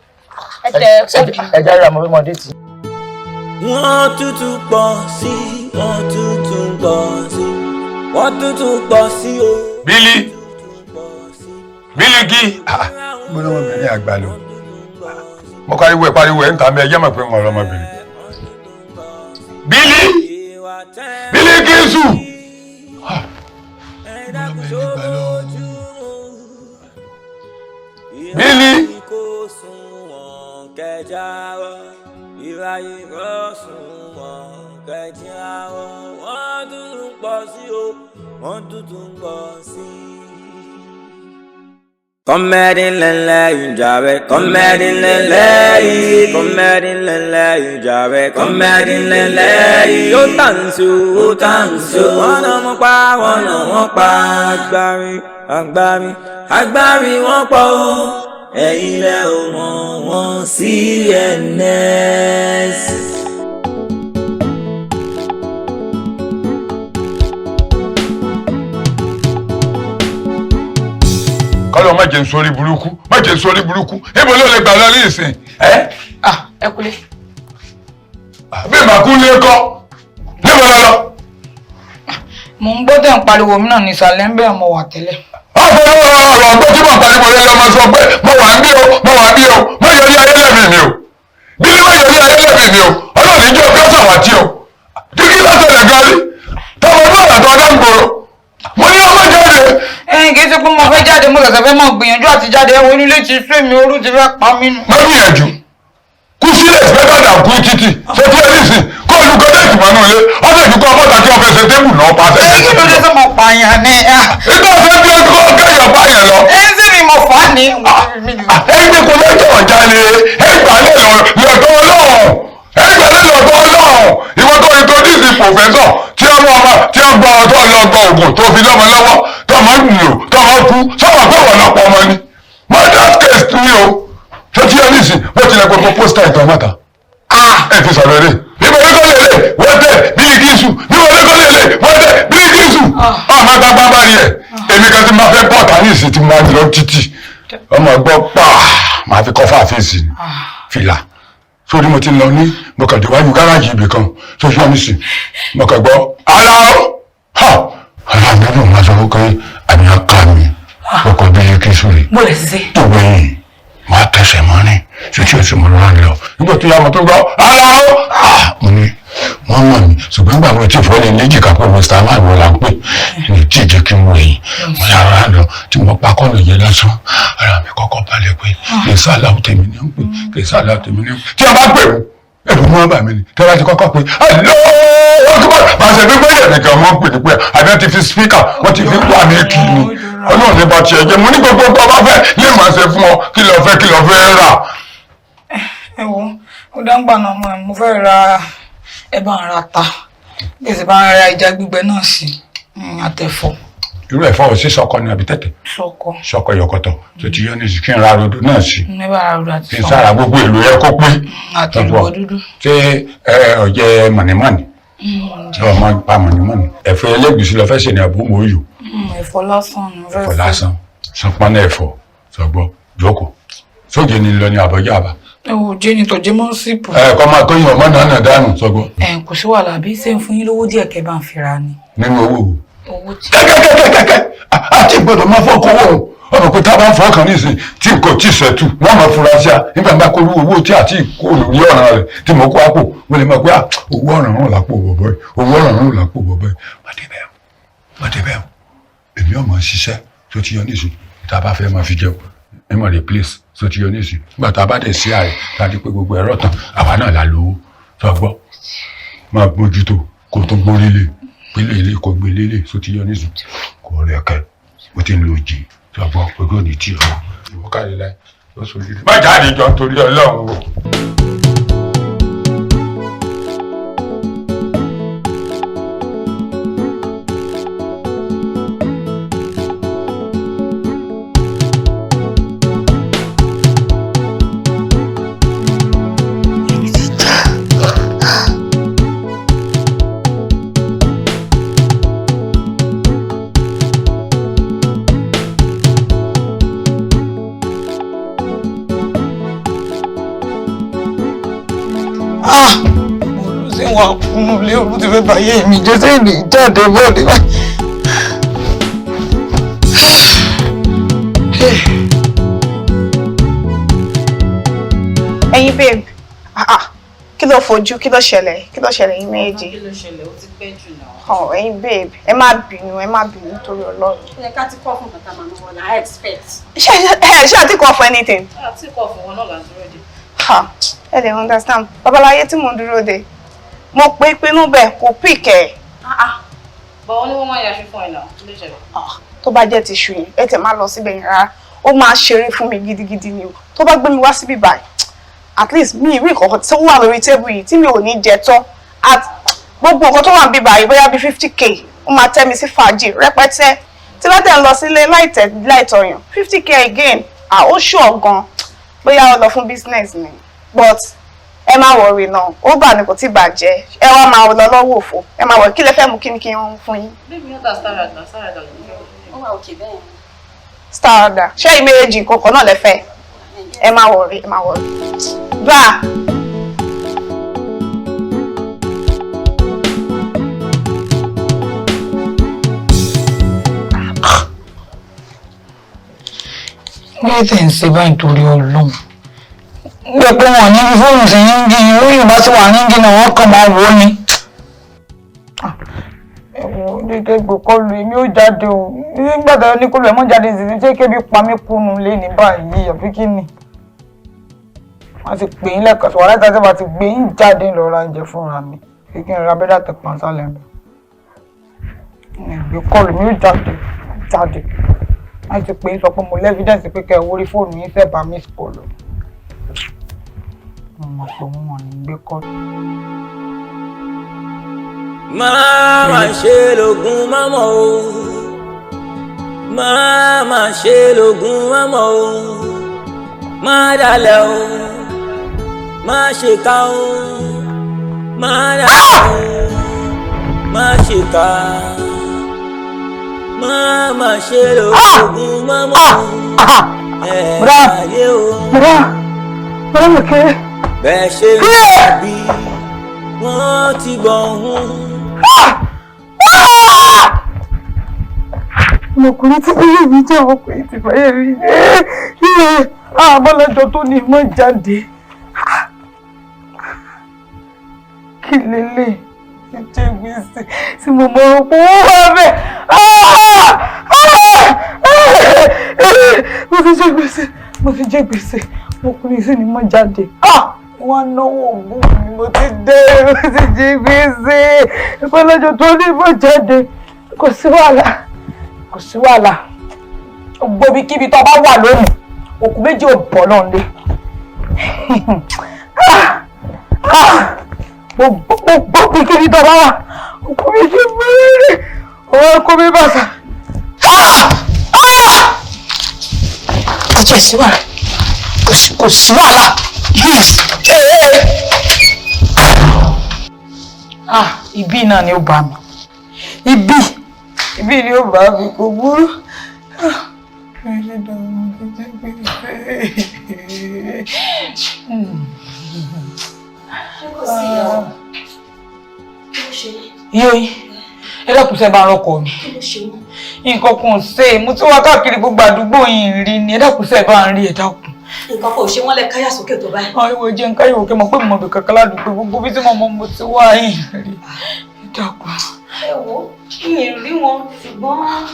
ẹjẹ rí àmọ́ ọmọdé tí. wọ́n tútù pọ̀ sí wọ́n tútù pọ̀ sí wọ́n tútù pọ̀ sí o. Bílí kí gbọ́dọ̀ ọmọbìnrin àgbà lò mo pariwo ẹ̀ ń ta mi ẹjẹ́ mọ̀ pé wọ́n rọ ọmọbìnrin. Bílí kí sùn. Bílí. Comedinlele yujabe, comedinlele, comedinlele yujabe, comedinlele yo tansu, wana mo pa agbárí wọ́n pọ̀ ẹ̀yin lẹ ò mọ̀ wọ́n CNS. kọ́lọ́ má jẹ́ sórí burúkú níbo ló lè gbà lọ ní ìsìn ẹ kúlé. bí màkúlé kọ́ níbo lọ. mo ń gbọ́dọ̀ ń pariwo mi náà ní ìsàlẹ̀ ń bẹ́ẹ̀ mo wà tẹ́lẹ̀. ọ̀pọ̀ ọ̀rọ̀ ọ̀gbọ́n tí mo pariwo lé lọ́mọ sọ pé mo wà ń bí o má yọrí ayélujára mi o bí ní má yọrí ayélujára mi o ọlọ́run ìjọ bí ó sàwátì o dígí lọ́sẹ̀lẹ̀ gari tọmọ náà yàtọ̀ ọ̀dọ́gbòrò mo ní ọmọ jáde. kì í ṣe pé mo fẹ́ jáde mo kẹ̀kẹ́ fẹ́ mọ̀ gbìyànjú àti jáde ẹ̀wọ̀n onílé ti sún èmi orú ti fẹ́ pa mí nù. má gbìyànjú kú sílẹ̀ ìfẹ́kọ̀dà kú títì sọ́tí ẹ̀rísìn kó olùkọ́ dé ìtumọ̀ náà lé ọ̀sẹ̀ ìdúkọ́ ọmọdé kí ọ̀fẹ́ ṣe tébù náà pa tẹ́lẹ̀. èyí ló dé sọ́mọ pààyàn ni. ìgbà ọ̀sẹ̀ bí ọkọ̀ kẹ́yọ̀ pààyàn lọ. ẹ ṣé mi mo fà á ní. ẹgbẹ́ kò lẹ́jọ́ ọ̀já ni ẹgbàálẹ̀ lọ́dọ̀ ọlọ́run ìwọ tó introduce professor tí ọmọ tí ó gbọ́ ọtọ́ lọ́gbọ́ ògùn tó fi lọ́mọ lọ́wọ́ tọmọ lò tọmọ kú sọ́wọ́ pé wọ́n lọ́pọ̀ ọmọ ni murder case ni o ṣé tí ẹ nísìn bó tilẹ̀ gbogbo pósítà ìtàn mọ́ta ẹ fi sọ̀rọ̀ rẹ̀ níbo ní kò lè lè wọ́n tẹ̀ Bílíkísù níbo ní kò lè lè wọ́n tẹ̀ Bílíkísù ọmọ gbàgbà bá rí ẹ̀ èmi kan ti máa fẹ́ bọ̀ tà ní ìsìn tí mo máa lọ títì ọmọ gbọ́ pàà máa fi kọ́ fàáfíìsì fìlà sórí mo ti lọ ní mọ̀kàndínwájú gáràjì ibì kan tó ṣe mí sí mọ̀kàgbọ́ aláwọ̀ aláàbẹ̀rẹ̀ òun aṣọ wípé àmì aká mi ọkọ̀ Bílíkísù rẹ̀ mo lè ṣiṣẹ́ ìwé yìí máa tẹ̀sẹ̀ mọ́ ní ṣètì ẹ̀sìn mo lọ́wọ́ lọ nígbà tó yá mo tó gbọ́ aláwọ̀ mo ní wọ́n mọ̀ mí ṣùgbọ́n gbà wọ́n ti fọ́ ní léjì kápẹ́ mr amáàlú la ń pè ní tí ìjẹ́ kí n wọ èyí mo yára lọ tí mo pa kọ́nà yẹn lásán ara mi kọ́kọ́ balẹ̀ pé kì í sáà láwù tèmi ní ń pè kì í sáà láwù tèmi ní ń pè tí a bá pè mí ẹ̀rù mọ́ bà mí ni tẹ́lá ti kọ́kọ́ pé ọlọ́ọ̀ máa ṣe bí gbẹ́yẹ̀ nìkan wọ́n pè ní pé àbí wọ́n ti fi spíkà wọ́n ti fi wà ní kì í ni ọlọ́run ní bá tiẹ̀ jẹ́ mo ní gbogbo tó bá fẹ́ lè máa ṣe fún ọ kí lọ fẹ́ rà. ẹ wo ó dáńgbà náà mo fẹ́ ra ẹ̀bà ara ta bí èsì bá ń ra ẹja gbígbẹ náà sí àtẹ̀fọ́. irú ẹ̀fọ́ ò sí sọkọ ní àbí tẹ̀tẹ̀. sọkọ yọkọtọ tó ti yọ ní sí kí n ra rodo náà sí. kí n sára gbogbo èlò ẹ kó pé. àtẹ̀lùbọ̀ dúdú. ṣé ọ̀jẹ̀ mọ̀nìmọ̀nì ọmọ pa mọ̀nìmọ̀nì ẹ̀fọ́ ẹlẹ́gùsí lọ fẹ́ ṣe ní àbúrò mọ́ òyò. ẹ̀fọ́ lásán ni mo fẹ́. ẹ̀fọ́ lásán sanpọ́nà ẹ̀fọ́ sọgbọ́ jókòó sóde ni lọ ní àbọ̀já àbá. ẹ wò jẹ́ ni tọ̀jẹ́ mọ́ sípò. kọ́ máa kóyìn ọmọ náà dànù sọgbọ́. kò sí wàhálà bí ṣe ń fún yín lówó díẹ̀ kẹ́ bá ń fira ni. nínú owó wo. owó tí. kẹ́kẹ́kẹ́kẹ́kẹ́ àti gbọ́dọ̀ máa fọ́kọ̀ wọ̀ ọmọ pé tá a bá ń fọ́kàn nísìn tí nǹkan tí ṣẹ̀tù wọ́n máa fura sí a nígbà bá kó owó tí àti kó lórí ọ̀ràn rẹ̀ tí mo kó àpò wọ́n lè máa pé owó ọ̀ràn rún lápò bọ̀bọ̀ yìí owó ọ̀ràn rún lápò bọ̀bọ̀ yìí má dé bẹ́ẹ̀ èmi ọmọ ṣiṣẹ́ tó ti yọ nísìn tá a bá fẹ́ máa fi jẹun ẹ mọ̀ replace tó ti yọ nísìn nígbà tá a bá dẹ̀ sí ààrẹ tá a di pé gbogbo ẹ̀rọ tán àwa náà la lówó tó gbọ́ máa mójútó kó tó gbórí lè pélé ilé kò gbé lélẹ̀ tó ti yọ nísìn kò rẹ̀ kẹ́ ó ti ń lo jì tó gbọ́ gbogbo ní tí ọ ìwọ kárí láì ó sọ yìí má jáde jọ nítorí Ọlọ́run o. wà kúnnú lé orú ti fẹ́ báyé mi jẹ́ sí ìlú jáde bọ́ọ̀dé wá. ẹ̀yin babe kí ló fojú kí ló ṣẹlẹ̀ yín méjì. kí ló ṣẹlẹ̀ ó ti pẹ́ jù náà. ẹ̀yin babe ẹ má bínú torí Ọlọ́run. ẹ ká ti kọ́ fún kàtà màmá wọn náà I expect. ṣé àti kọ́ fún anything. àti kọ́ fún wọn náà là ń dúró de. ẹ lè understand babaláyé tí mo ń dúró de mo pé pinnu bẹ́ẹ̀ kò pìkẹ́. bọ́ọ̀ ni wọ́n máa yaṣu fún ẹ náà ló ṣẹlẹ̀. tó bá jẹ́ ti ṣù yín ẹ tẹ̀ má lọ síbẹ̀ yẹn rárá ó máa ṣeré fún mi gidigidi ni o tó bá gbé mi wá síbí báyìí at least mi ìrí nǹkan tí ó wà lórí tébù yìí tí mi ò ní jẹ tán at gbogbo nǹkan tó wà níbí báyìí bóyá bíi 50k ó máa tẹ́ mi sí fàájì rẹpẹtẹ tí bá tẹ̀ ń lọ sílé láìtọ̀yàn 50k again ó ṣù gan bóyá ó lọ fún business ni but ẹ má wọrí náà ó gbà ní kò tí bàjẹ́ ẹ wá máa lọ lọ́wọ́ òfò ẹ má wọrí kí lẹ fẹ́ mú kí ni kí n fún yín. bébí náà ta starada ó wà òkè bẹ́ẹ̀. starada ṣé ìméjì kọ̀ọ̀kan náà lẹ fẹ́ ẹ má wọrí gbà. ní tẹ̀ ń ṣe báyìí torí Ọlọ́run gbé pé wọn ní fóònù sí yíngí lóyìn bá sì wà yíngí náà wọn kàn máa wò ó ni. ẹ̀wọ̀n dídé gbòkọlù èmi ò jáde o nígbà tó ní kó lè mọ́ jáde sí ní ṣé kébi pa mí kúnnu lé ní báyìí àbí kí ni. wọ́n ti pè yín lẹ́ẹ̀kan sọ wà láti àti bá ti gbé yín jáde lọ ra oúnjẹ fúnra mi kí n ra abẹ́dà tẹ̀ pọ́n sálẹ̀ mi. ìgbékọlù mi ò jáde wọ́n ti pè yín sọ pé mo lẹ́fídẹ́ǹsì pé kẹ́ ẹ wórí fóònù yín fẹ́ bá mi sọ̀rọ̀. Máma ṣe lògùn mámọ́ o, máma ṣe lògùn mámọ́ o, má dalẹ̀ o, má ṣèkà o, má dalẹ̀ o, má ṣèkà, máma ṣe lògùn mámọ́ o, ayé o. Bẹ́ẹ̀ ṣe ń bí wọ́n ti gbọ̀hún. ọmọkùnrin tí báyé mi jẹ́ ọkùnrin tí báyé mi jẹ́ àbọ́lájọ tó ní mọ́ jáde. kí lélẹ̀ ti jẹ́ gbèsè tí mo mọ̀ ọ́ pé ó wà bẹ́ẹ̀. mo ti jẹ́ gbèsè ọkùnrin sì ní mọ́ jáde. wọ́n náwó ògùn mi mo ti dé mo ti jí gbèsè ìpínlẹ̀jọ tó ní bó jáde kò sí wàhálà gbogbo ibikíbi tó bá wà lónìí òkú méjì ò bọ̀ náà lé gbogbo ibikíbi tó bá wà òkú méjì mẹ́rin ọ̀rọ̀ kó mi bàtà. Kò sí wàhálà kò sí wàhálà. Ibi náà ni ó bá mi. Ibi ni ó bá mi kò burú. Yóò ẹ dákun ṣe bá rọkọ mi. Nǹkan kan ṣe mo ti wá káàkiri gbogbo àdúgbò yìí rí ni ẹ dákun ṣe bá ń rí ẹ dákun. Nǹkan kò ṣe wọ́n lẹ káyà sókè tó báyìí. Ìwọ jẹ́ nǹkan ìwò kí mo pé mo bẹ̀ kankan ládùúgbò gbogbo bí tí mo ti wá yìí rí. Ẹ dákun. Ẹ wo ìyìn rí wọn ṣùgbọ́n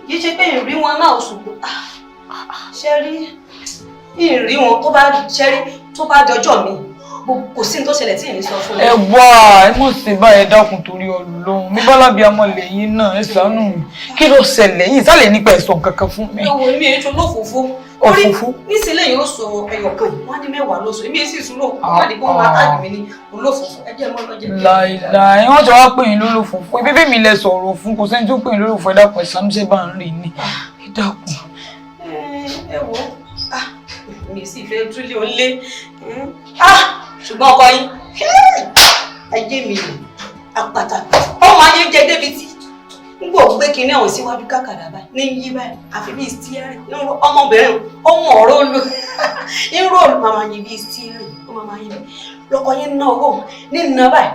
kì í ṣe pé ìrìn wọn náà ṣùgbọ́n ṣe rí ìyìn rí wọn tó bá dọjọ́ mi kò sí ní tó ṣẹlẹ̀ tí èmi sọ fún mi. Ẹ wá ẹ mọ̀ sí báyìí dákun torí Ọlọ́run mi bọ́lá bí ọmọ lẹ́yìn náà ẹ ṣàánú mi kí ló ṣẹlẹ̀ yìí sálẹ̀ nípa ẹ̀sùn kankan fún mi. Ẹ wo mi èyí tó lófòófó. Òfófó. Nísìlẹ̀ yóò sọ ẹyọkan wọ́n ní 10 lóṣù èmi èsì ìṣúná wọ́n ní kó máa káàdì mi ní olófòófó ẹjẹ́ mọ́ lọ́jẹ́. Láìláì wọ́n jọ wá pè yín lólófòófó ibi bẹ́ẹ̀ mi lẹ sọ̀rọ̀ fún kò sẹ́ni tó pè yín lólófòófó ẹ dákun ẹ̀sán ṣe bá ń rí ni ẹ dákun. Ẹ wo mi sì fẹ́ túlé ó lé ṣùgbọ́n ọkọ yín ayé mi rè apàtà ọmọ ayé jẹ débi tí nígbà òun gbé kinní ọ̀hún síwájú kákàdá báyìí ní yí báyìí àfi bíi stíárì ọmọbìnrin ọmọ ọ̀rọ̀ olú ń róòlù màmá yín bíi stíárì ó màmá yín lọkọ yín ná owó ní ìná báyìí.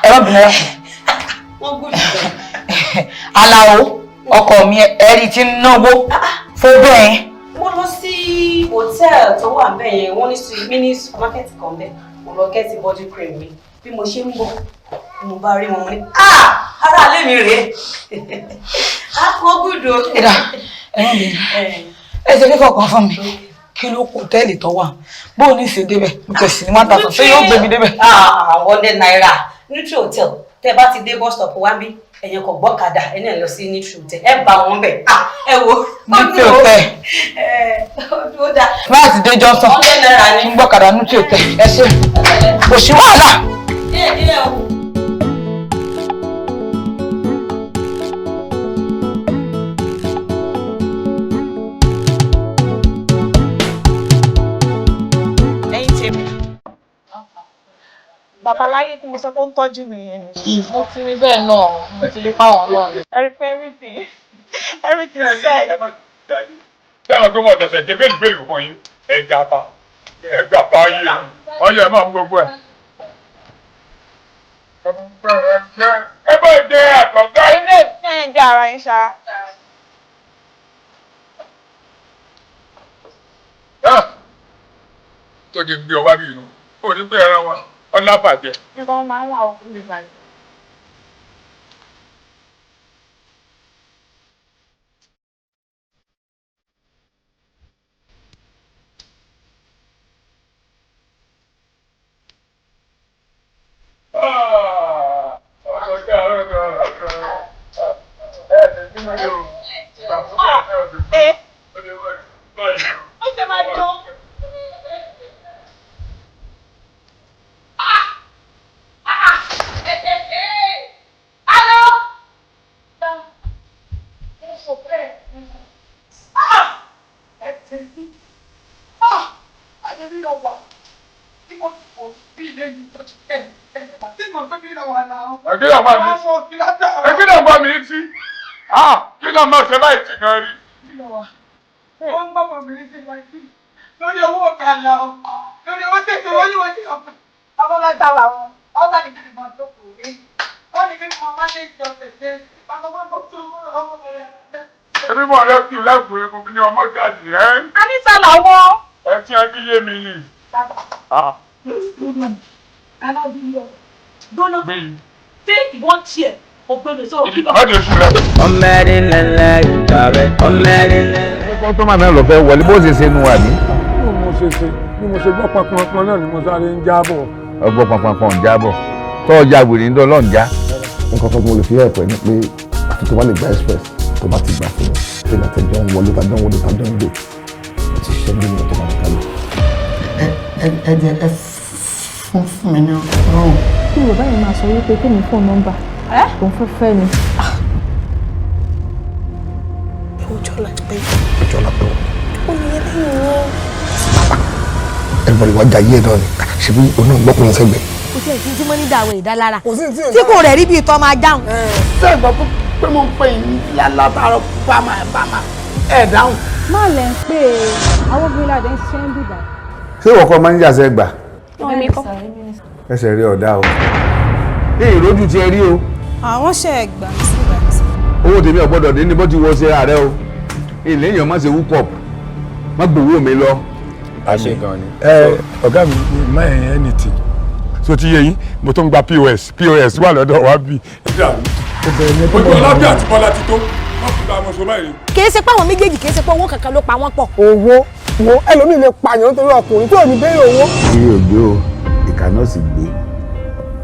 ẹ má bìnrin rẹ. wọ́n gbọ́dọ̀ bẹ̀rẹ̀. Aláwo ọkọ mi ẹ̀rí ti ń náwó fún bẹ́ẹ̀. Mo lọ sí hòtẹ́ẹ̀lì tó wà bẹ́ẹ̀ yẹn wọ́n ní mini supermarket kan bẹ́ẹ̀ mo lọ gẹ́tì body cream mi bí mo ṣe ń bọ̀ mo bá rí wọn mo ní ara alẹ́ mi rèé wọ́n gbọ́dọ̀. Ẹ̀dá ẹ̀rọ mi ẹ ṣe kíkọ̀ kan fún mi kí ló kó hòtẹ́ẹ̀lì tó wà bó o ní ṣe débẹ̀ mo tẹ̀sí ní 1000 ṣé yóò gbé mi débẹ̀. 100 naira Nutri hotel tẹ bá ti dé bus stop wá bí ẹ̀yẹn kò gbọ́kadà ẹni ẹ̀ lọ sí Nutri hotel ẹ bá wọn bẹ̀ ẹ wo. Nutri hotel. Ó dáa. Láti dé Johnson. 100 naira ni. Ń gbọ́kadà Nutri hotel ẹ ṣe kò sí wàhálà. Babaláyé tí mo sọ pé ó ń tọ́jú mi yẹn ni. Mo ti rí bẹ́ẹ̀ náà, mo ti lè fáwọn náà. Everything is there. Táwọn tó mọ̀ tẹ̀sẹ̀ jẹ́ bẹ́ẹ̀ gbèrú fún yín, ẹ̀gà pa yín, wọ́n yẹ máa mú gbogbo ẹ̀. Ẹ bá jẹ àtọ̀gá. Ilé ẹ̀ jẹ́ ara yín ṣá. Tó di gbé ọwá bí inú, ó ní pé ara wọn. Ọlá bàjẹ́. Nǹkan máa ń wà ó fún mi báyìí. Ṣe báyìí ti gan rí. Ó ń bá ọmọbìnrin sí wáyé lórí owó ọ̀kadà lórí owó tètè wọ́n ní wọ́n ní ọ̀pọ̀. Ọmọláta wà wọn, ọ̀gá ní kí wọ́n tó kù rí. Wọ́n ní kí wọ́n máa ní ìjọ tètè. Àkọ́kọ́ tó tó ọmọ rẹ̀. Ẹbí mọ̀ rẹ kí lẹ́kùn egun ní ọmọ jáde ẹ́. Anita làwọn. Ẹ tí ẹ bí yé mi ni. Alábíyọ̀. Gbọ́nà. Ṣé ìwọ́n tiẹ̀? Ọmọ ẹ̀rín lẹ́lẹ́ ìgbà rẹ̀ ọmọ ẹ̀rín lẹ́lẹ́. Ẹ̀kọ́ tó máa náà lọ fẹ́ wọlé bó ṣe ṣe nu wà ní. Mo ṣe ṣe. bí mo ṣe gbọ́ pọnpọnpọn náà ni mo sáré ń jábọ̀. ọgbọ́n pọnpọnpọn ń jábọ̀ tó ọjà wèrè ń dọ́lọ́ ń já. nǹkan kan mo lè fi ẹ̀pẹ́ ni pé àfi tó bá lè gba express tó bá ti gbà fún mi pé látẹjọ́ ń wọlé tàjọ́ ń gbé ti ṣe bí mi tó máa ń kálẹ̀. ẹ jẹ́ ẹ fún mi ní ọrùn. kí yorùbá yẹn máa sọ wípé kí mi fóònù nọ́mbà òun fẹ́ fẹ́ ni. ọjọ́ lápẹ́. ọjọ́ lápẹ́ wọn. ó ní ẹlẹ́yìn wọn. everybody wá jayé ẹ̀ náà ni ṣebí oná gbọ́kùnrin sẹ́gbẹ̀ẹ́. kò sí èyí tí mo ní dàwọ̀ ìdálára tí kò rẹ̀ rí bí ìtọ́ máa dáhùn. ṣé ìgbà pé mo ń pè yín látàárọ̀ bámà ẹ̀ dáhùn. má lẹ ń pè é àwọn obìnrin ládẹ ń ṣiṣẹ́ ń bìbà. ṣé ìwọ kọ́ máa ń jà sẹ́gbà èmi kọ́. ẹsẹ̀ rí ọ̀dá o ní ìrójú ti ẹ rí o. àwọn ṣe ẹgbà mí sí ìbàdí. owó tèmi ọ̀gbọ́dọ̀ dé ní bó ti wọ ṣe ààrẹ o ilé èèyàn má ṣe wúkọ̀p má gbowó mi lọ. àṣẹ gan ni. ọ̀gá mi má ẹ̀ anything so ti yẹ yín mo tó ń gba pos wà lọ́dọ̀ wa bí. ojú ọlábí àti bọ́lá ti tó wọ́n fi gba àwọn ọmọ báyìí. kì í ṣe pé àwọn méjèèjì kì í ṣe pé owó kankan ló pa wọ́n pọ̀. owó wo ẹlòmíì lè pààyàn nítorí ọkùnrin tí ò ní béèrè owó. iye ògbé o ìkà náà sì gbé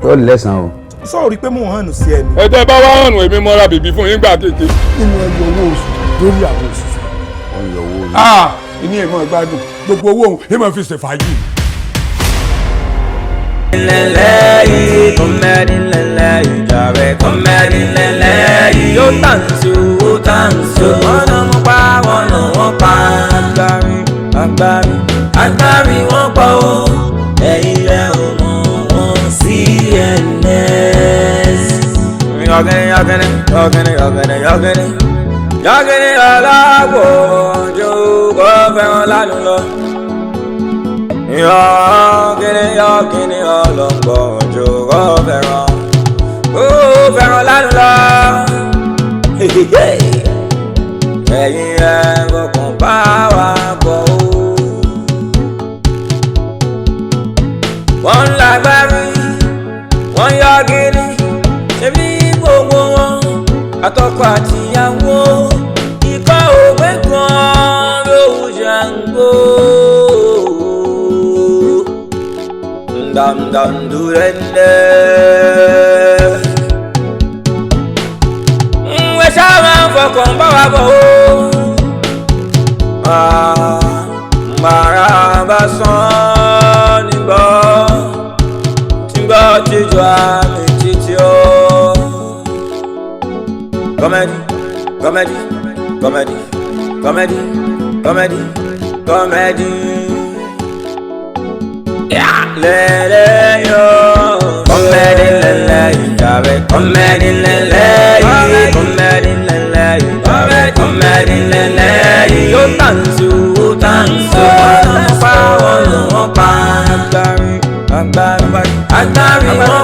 yóò lẹ́sàn-án o. sọ̀rọ̀ rí pé mò ń hànú sí ẹni. ẹ̀tẹ́ bá wá hànú èmi mọ́ra bèbí fún yín gbà kéèké. nínú ẹgbẹ́ owó oṣù lórí àwọn òṣìṣẹ́. ọyọ owó yìí. ìní ìmọ̀ ìgbádùn gbogbo owó òun èèmọ̀ fi ṣe fàájì. lẹ́lẹ́yìí kọ́mẹ́dì lẹ́lẹ́yìí jàre kọ́mẹ́dì lẹ́lẹ́yìí yóò tàǹsì ó tàǹsì wọ́n náà wọ́n pa wọ́n náà wọ́n pa agbárí wọ́n pa ó ẹ̀yìn rẹ̀ ò mọ̀ wọ́n CNS. yọ̀gẹ̀dẹ̀ aláàbò ojú kò fẹ́ràn lánàá lọ. Yọ̀gẹ̀dẹ̀ ọlọ́gbọ̀n ojú kò fẹ́ràn lánàá lọ. ẹ̀yin ẹ̀ kọ̀ọ̀kan bá wa bọ̀ ó. wọ́n lágbárí wọ́n yọ̀gẹ̀dẹ̀ ṣebí gbogbo wọn àtọkọ àtìyàwó ikọ̀ òwe kan ló ṣàǹgó. ndàndàndúrẹ́ndẹ́ ẹ ṣáà máa ń fọkàn bá wa bọ̀ ó. màrà bá sán nígbà jíjọ àmì títí ó. Comedy. Yeah, lẹ́lẹ́yọ̀. Comedy lẹ́lẹ́yìí jàre. Comedy lẹ́lẹ́yìí. Comedy lẹ́lẹ́yìí. Yóò tàǹsì ó tàǹsì. Wọ́n pa wọ́n pa. Agbárí wọ́n pa.